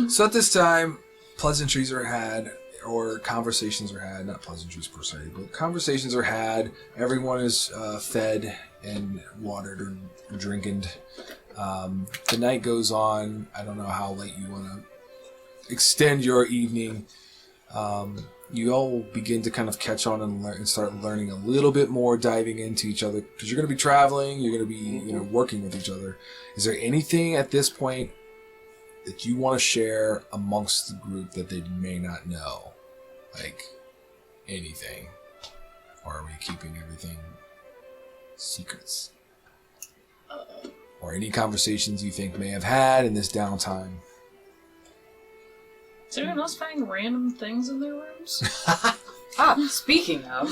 S1: So at this time, pleasantries are had, or conversations are had, not pleasantries per se, but conversations are had. Everyone is fed and watered or drinking. The night goes on. I don't know how late you want to extend your evening. You all begin to kind of catch on and start learning a little bit more, diving into each other, because you're going to be traveling, you're going to be working with each other. Is there anything at this point that you want to share amongst the group that they may not know? Like anything? Or are we keeping everything secrets? Or any conversations you think may have had in this downtime?
S2: Does anyone else find random things in their rooms?
S3: Speaking of,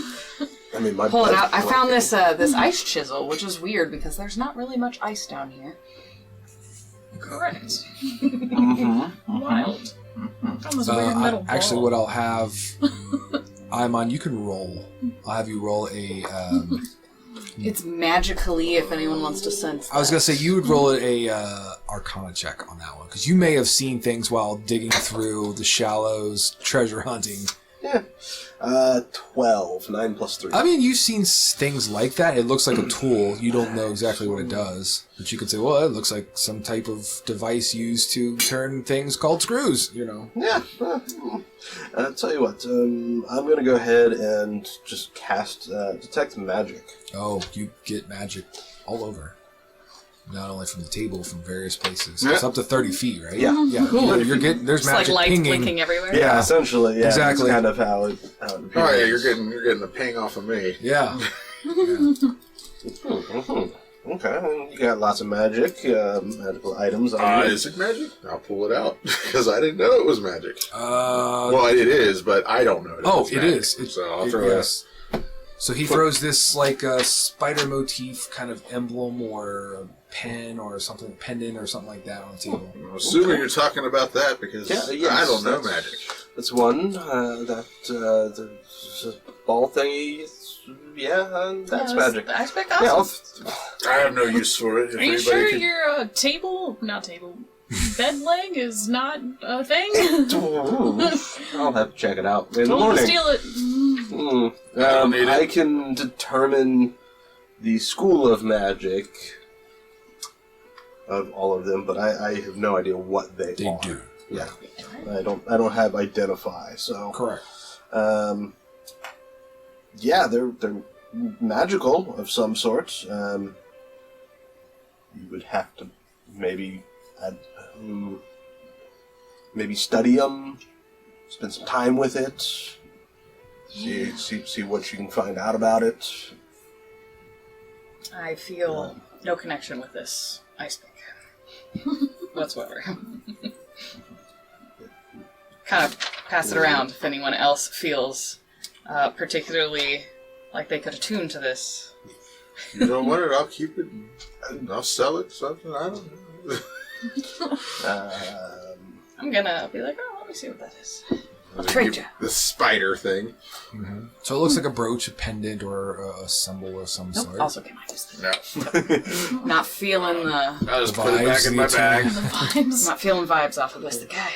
S4: I mean, my
S3: pull it
S4: bed's
S3: out. I found
S4: broken.
S3: this ice chisel, which is weird because there's not really much ice down here.
S2: Correct.
S4: Mm-hmm.
S2: Wild. Almost a weird metal ball.
S1: Actually, what I'll have, Imon, you can roll. I'll have you roll a.
S3: It's magically, if anyone wants to sense.
S1: I was gonna say you would roll a Arcana check on that one because you may have seen things while digging through the shallows, treasure hunting.
S4: Yeah. 12. 9 plus 3.
S1: I mean, you've seen things like that. It looks like a tool. You don't know exactly what it does, but you could say, "Well, it looks like some type of device used to turn things called screws."
S4: Yeah. I'll tell you what. I'm going to go ahead and just cast Detect Magic.
S1: Oh, you get magic all over. Not only from the table, from various places.
S5: Yeah.
S1: It's up to 30 feet, right?
S4: Yeah.
S1: Yeah. You're getting there's
S3: Just like
S1: magic
S3: lights
S1: pinging.
S3: blinking everywhere.
S4: Yeah, essentially. Yeah,
S1: Exactly.
S4: That's kind of how it appears.
S5: Oh yeah, you're getting a ping off of me.
S1: Yeah.
S4: Okay, you got lots of magic, magical items on you.
S5: Is it magic? I'll pull it out because I didn't know it was magic.
S1: Well,
S5: Well, it is, but I don't know.
S1: oh,
S5: it's
S1: it
S5: magic,
S1: is.
S5: So I'll throw it.
S1: So he throws this like a spider motif kind of emblem or a pen or something, pendant or something like that on the table.
S5: I'm assuming you're talking about that because
S4: Yeah,
S5: I don't know
S4: yes,
S5: magic.
S4: That's one. The ball thingy. That's magic.
S3: I expect
S4: Yeah,
S3: awesome.
S5: I have no use for it. If
S2: Are you
S5: anybody
S2: sure
S5: could-
S2: your bed leg is not a thing?
S4: I'll have to check it out in the
S2: Don't
S4: morning.
S2: steal it.
S5: I don't need it.
S4: I can determine the school of magic of all of them, but I have no idea what they
S1: They
S4: are.
S1: do.
S4: Yeah, I don't have identify. So
S1: Correct.
S4: yeah, they're magical of some sort. You would have to maybe study them, spend some time with it, see what you can find out about it.
S3: I feel no connection with this ice pick whatsoever. Kind of pass it around if anyone else feels particularly like they could attune to this.
S5: You don't want it, I'll keep it. And I'll sell it. Something I don't know.
S3: I'm gonna be like, oh, let me see what that is.
S5: I'll
S3: trade
S5: give
S3: ya.
S5: The spider thing.
S1: Mm-hmm. So it looks like a brooch, a pendant, or a symbol of some
S3: Nope,
S1: sort.
S3: also can I just
S5: No.
S3: not feeling the
S5: I'll just put it back
S1: Vibes,
S5: in my
S1: the
S5: bag.
S2: The vibes.
S3: not feeling vibes off of this. The guy.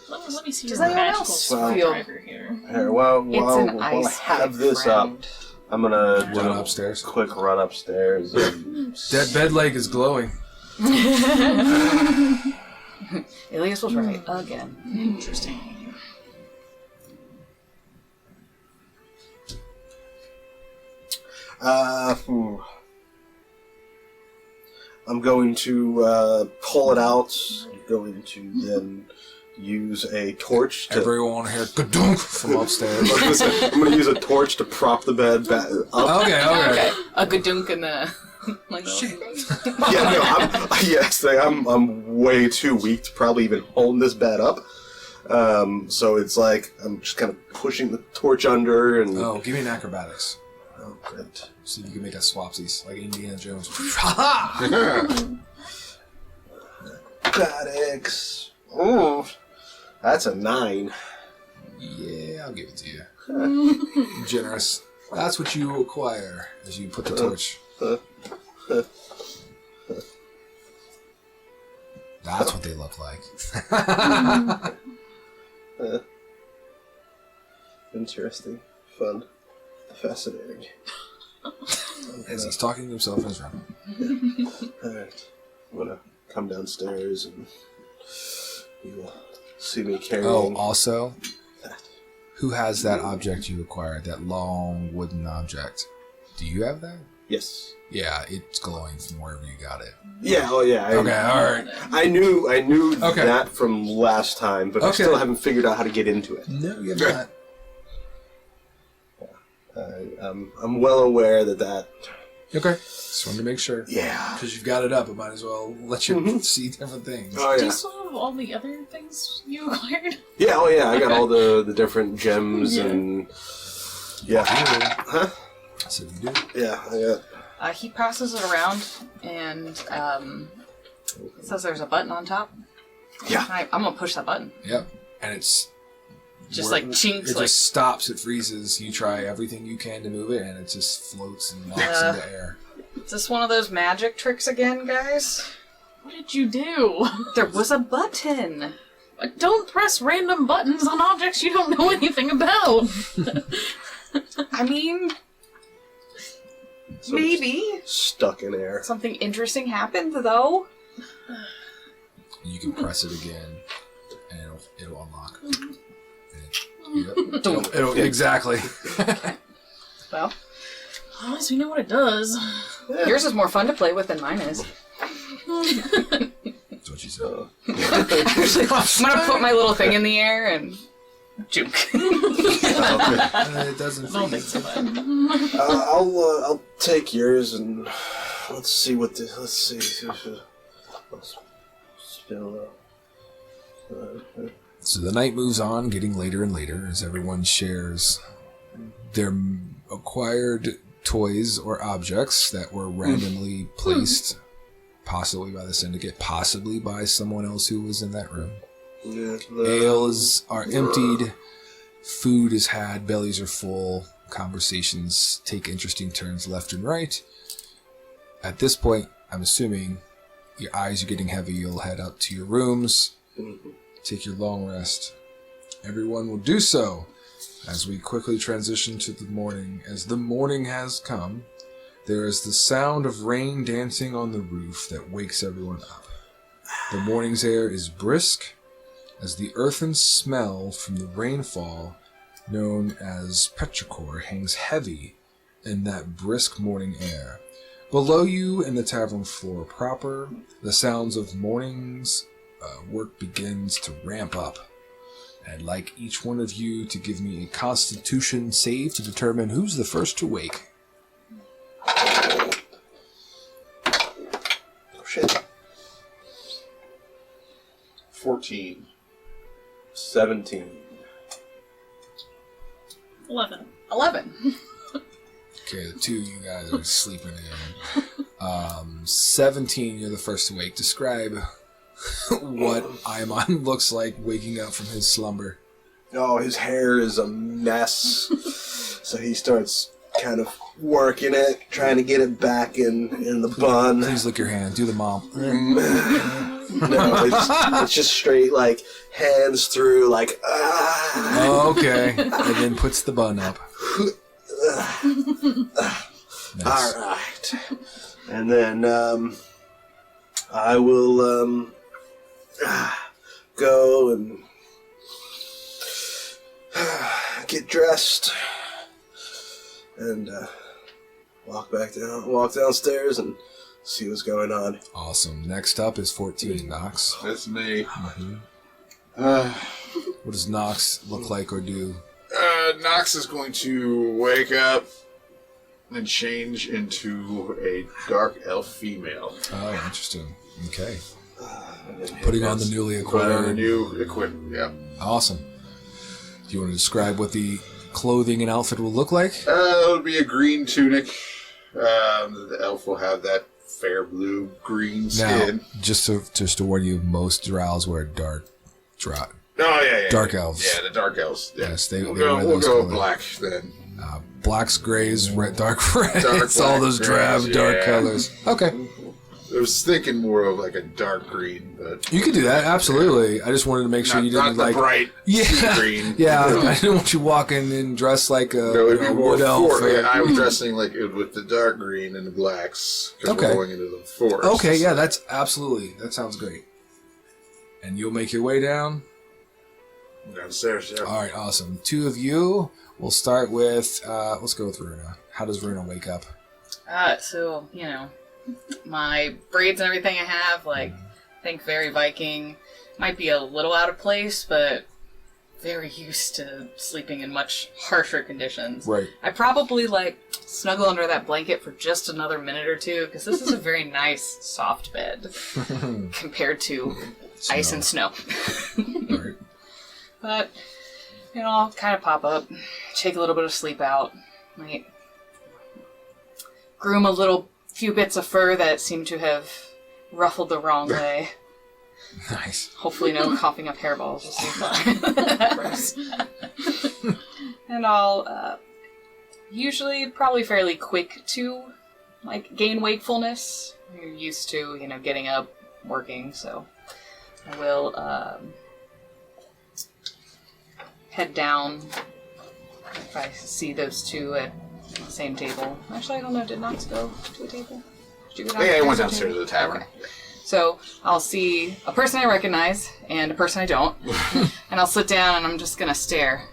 S2: Let me see
S3: Does
S2: your
S3: anyone
S2: magical
S3: else
S2: screwdriver
S3: feel-
S2: here.
S4: Here, while
S3: It's an
S4: I
S3: ice
S4: have
S3: pick,
S4: this
S3: friend.
S4: up, I'm gonna do
S1: Run
S4: a
S1: upstairs.
S4: quick run upstairs. And
S1: That bed leg is glowing.
S3: Elias was right again.
S2: Interesting.
S4: I'm going to pull it out. I'm going to then use a torch to.
S1: Everyone hear gadunk from upstairs.
S4: I'm going to use a torch to prop the bed back up.
S1: Okay.
S3: Okay, a gadunk in the Like,
S1: Shit.
S4: I'm way too weak to probably even hold this bat up. So it's like I'm just kind of pushing the torch under and.
S1: Oh, give me an acrobatics.
S4: Oh, great.
S1: See if you can make us swapsies like Indiana Jones.
S4: Acrobatics. Oh, that's a 9.
S1: Yeah, I'll give it to you. Generous. That's what you acquire as you put the torch. That's what they look like.
S4: Interesting. Fun. Fascinating.
S1: As he's talking to himself in his room.
S4: Alright. I'm gonna come downstairs and you will see me carrying...
S1: Oh, also, who has that object you acquired? That long wooden object? Do you have that?
S4: Yes.
S1: Yeah, it's glowing from wherever you got it.
S4: Yeah, oh yeah.
S1: Okay, alright.
S4: I knew
S1: Okay.
S4: that from last time, but I
S1: Okay.
S4: still haven't figured out how to get into it.
S1: No, you have not.
S4: I'm well aware that...
S1: Okay. Just wanted to make sure.
S4: Yeah.
S1: Because you've got it up, it might as well let you see different things.
S4: Oh,
S2: Do
S4: yeah.
S2: you still have all the other things you acquired?
S4: Yeah, oh yeah, I got all the different gems
S2: Yeah.
S4: and... Yeah. Huh?
S1: I said you do.
S4: Yeah, I got...
S3: he passes it around, and it says there's a button on top.
S4: Yeah.
S3: I'm gonna push that button.
S1: Yep. And it's...
S3: Just like chinks,
S1: It
S3: like
S1: just stops, it freezes. You try everything you can to move it, and it just floats and locks in the air.
S3: is this one of those magic tricks again, guys?
S2: What did you do?
S3: There was a button.
S2: Don't press random buttons on objects you don't know anything about.
S3: I mean,
S4: So
S3: maybe
S4: stuck in air.
S3: something interesting happened though.
S1: You can press it again, and it'll unlock. It'll exactly.
S3: Well,
S2: At least we know what it does.
S3: yours is more fun to play with than mine is.
S1: That's what she said.
S3: Actually, I'm gonna put my little thing in the air and juke.
S1: It doesn't.
S2: I don't think so.
S4: I'll take yours and let's see what the let's see. Spill
S1: So the night moves on, getting later and later as everyone shares their acquired toys or objects that were randomly placed, possibly by the syndicate, possibly by someone else who was in that room. Ales are emptied, food is had, bellies are full, conversations take interesting turns left and right. At this point, I'm assuming your eyes are getting heavy, you'll head up to your rooms, take your long rest. Everyone will do so as we quickly transition to the morning. As the morning has come, there is the sound of rain dancing on the roof that wakes everyone up. The morning's air is brisk, as the earthen smell from the rainfall, known as petrichor, hangs heavy in that brisk morning air. Below you in the tavern floor proper, the sounds of morning's work begins to ramp up. I'd like each one of you to give me a constitution save to determine who's the first to wake.
S4: Oh shit.
S5: 14.
S4: 17.
S2: 11.
S3: 11.
S1: Okay, the two of you guys are sleeping in. 17, you're the first to wake. Describe what Aimon looks like waking up from his slumber.
S4: Oh, his hair is a mess. So he starts kind of working it, trying to get it back in the bun.
S1: Please lick your hand. Do the mom.
S4: No, it's just straight, like, hands through, like, ah.
S1: Oh, okay. And then puts the bun up. Nice.
S4: All right. And then I will go and get dressed and walk downstairs and see what's going on.
S1: Awesome. Next up is 14, Nox.
S5: That's me.
S1: Mhm.
S5: Uh,
S1: What does Nox look like or do?
S5: Nox is going to wake up and change into a dark elf female.
S1: Oh, interesting. Okay. Putting on the newly
S5: Put on the
S1: acquired.
S5: new equipment, yeah.
S1: Awesome. Do you want to describe what the clothing and outfit will look like?
S5: It'll be a green tunic. The elf will have that fair blue green
S1: Now,
S5: skin.
S1: just to warn you, most drows wear dark
S5: Yeah.
S1: dark elves.
S5: Yeah, the dark elves. Yeah.
S1: Yes, they
S5: We'll
S1: wear
S5: go
S1: those colors.
S5: black then.
S1: Blacks, grays, red, dark reds,
S5: Dark
S1: all
S5: black,
S1: those drab,
S5: grays,
S1: dark
S5: yeah.
S1: colors. Okay.
S5: I was thinking more of like a dark green, but
S1: You could do that, absolutely. I just wanted to make sure
S5: not,
S1: you
S5: not
S1: didn't
S5: the
S1: like
S5: bright
S1: Yeah.
S5: sea green.
S1: Yeah,
S5: No.
S1: I didn't want you walking in dressed like a,
S5: No, it'd be more
S1: wood elf.
S5: forest. Yeah, I was dressing like it with the dark green and the blacks because
S1: Okay.
S5: we're going into the forest.
S1: Okay, yeah, that sounds great. And you'll make your way down.
S5: Downstairs, yeah.
S1: All right, awesome. Two of you. We'll start with. Let's go with Runa. How does Runa wake up?
S3: So, my braids and everything I have, I think very Viking. Might be a little out of place, but very used to sleeping in much harsher conditions.
S1: Right.
S3: I probably, snuggle under that blanket for just another minute or two, because this is a very nice, soft bed compared to ice and snow.
S1: Right.
S3: But, I'll kind of pop up, take a little bit of sleep out, groom a few bits of fur that seem to have ruffled the wrong way.
S1: Nice.
S3: Hopefully no coughing up hairballs. We'll see. And I'll, usually probably fairly quick to, gain wakefulness. You're used to, getting up, working, so I will, head down if I see those two at the same table. Actually, I don't know. Did Knox go to a table? Did you go downstairs?
S5: Yeah, he went
S3: to a
S5: downstairs to
S3: table?
S5: the tavern.
S3: Okay. So I'll see a person I recognize and a person I don't, and I'll sit down and I'm just gonna stare.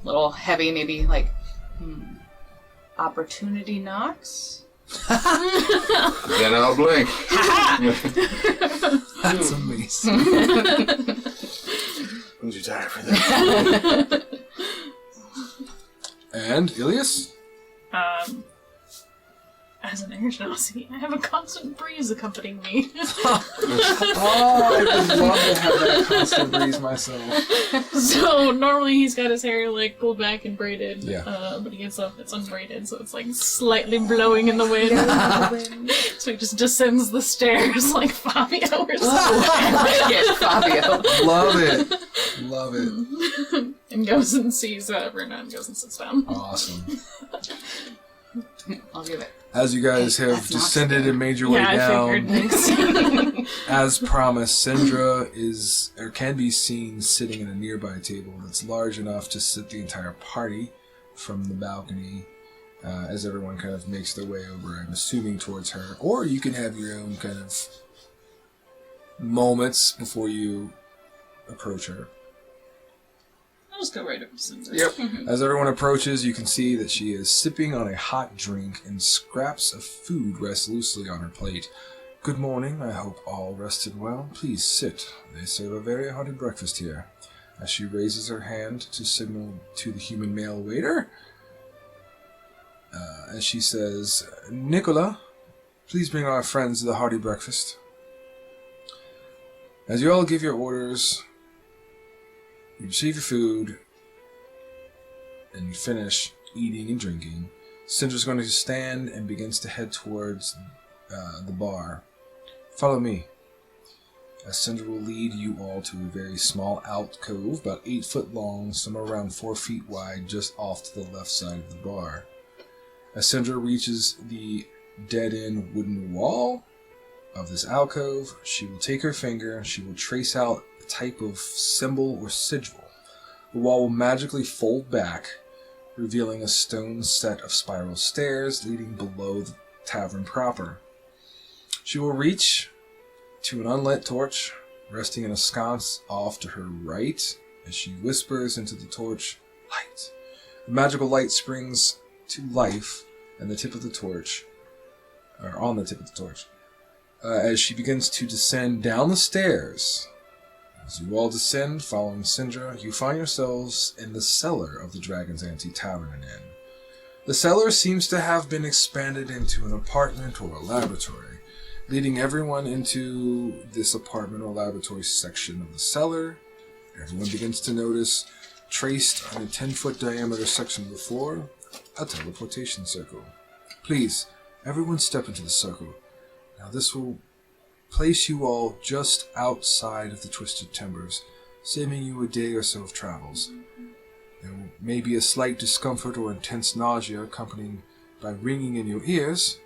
S3: A little heavy, maybe opportunity knocks.
S5: Then I'll blink.
S1: That's amazing.
S4: I'm too tired for that.
S1: And Ilias?
S2: As an air genasi, I have a constant breeze accompanying me.
S1: Oh, I would love to have that constant breeze myself.
S2: So normally he's got his hair pulled back and braided.
S1: Yeah.
S2: But he gets up, it's unbraided, so it's slightly blowing in the wind. So he just descends the stairs like Fabio or something.
S3: Yes, Fabio.
S1: Love it. Love it.
S2: And goes and sees Runa and goes and sits down.
S1: Awesome.
S3: I'll give it.
S1: As you guys have
S3: That's not
S1: descended
S3: so
S1: and made your way
S2: Yeah, I
S1: down,
S2: figured.
S1: as promised, Sindra can be seen sitting at a nearby table that's large enough to sit the entire party from the balcony. As everyone kind of makes their way over, I'm assuming towards her, or you can have your own kind of moments before you approach her.
S2: I'll just go right over to Cinder.
S5: Yep.
S1: As everyone approaches, you can see that she is sipping on a hot drink and scraps of food rest loosely on her plate. Good morning, I hope all rested well. Please sit. They serve a very hearty breakfast here. As she raises her hand to signal to the human male waiter, as she says, Nicola, please bring our friends the hearty breakfast. As you all give your orders, you receive your food, and you finish eating and drinking, Cinder's going to stand and begins to head towards the bar. Follow me. As Cinder will lead you all to a very small alcove, about 8 foot long, somewhere around 4 feet wide, just off to the left side of the bar. As Cinder reaches the dead-end wooden wall of this alcove, she will take her finger and she will trace out a type of symbol or sigil. The wall will magically fold back, revealing a stone set of spiral stairs leading below the tavern proper. She will reach to an unlit torch resting in a sconce off to her right as she whispers into the torch, "Light." The magical light springs to life and the tip of the torch, or on the tip of the torch, as she begins to descend down the stairs. As you all descend, following Sindra, you find yourselves in the cellar of the Dragon's Antique Tavern and Inn. The cellar seems to have been expanded into an apartment or a laboratory, leading everyone into this apartment or laboratory section of the cellar. Everyone begins to notice, traced on a 10-foot diameter section of the floor, a teleportation circle. Please, everyone step into the circle. Now this will place you all just outside of the Twisted Timbers, saving you a day or so of travels. There may be a slight discomfort or intense nausea accompanied by ringing in your ears.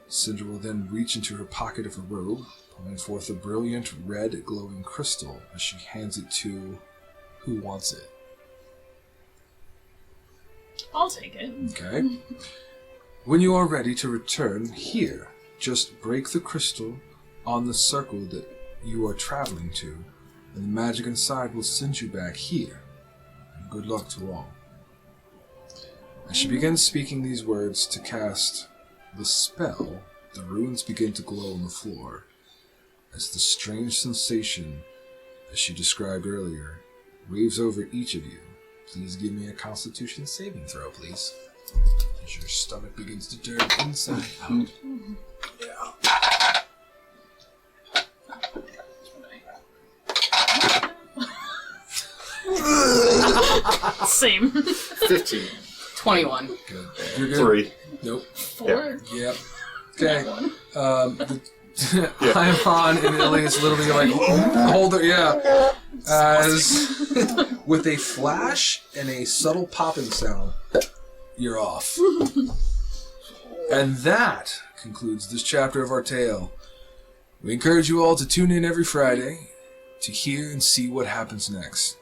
S1: Cinder will then reach into her pocket of her robe, pulling forth a brilliant red glowing crystal as she hands it to who wants it.
S2: I'll take it.
S1: Okay. When you are ready to return here, just break the crystal on the circle that you are traveling to, and the magic inside will send you back here. And good luck to all. As she begins speaking these words to cast the spell, the runes begin to glow on the floor, as the strange sensation, as she described earlier, waves over each of you. Please give me a Constitution saving throw, please. As your stomach begins to turn inside out.
S2: Same.
S5: 15.
S3: 21.
S1: Good. You're good?
S4: 3.
S1: Nope.
S2: 4.
S1: Yep. Okay.
S2: One.
S1: Ion and Ilias literally like hold her, yeah. As with a flash and a subtle popping sound, you're off. And that concludes this chapter of our tale. We encourage you all to tune in every Friday to hear and see what happens next.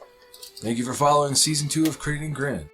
S1: Thank you for following Season 2 of Creating Grin.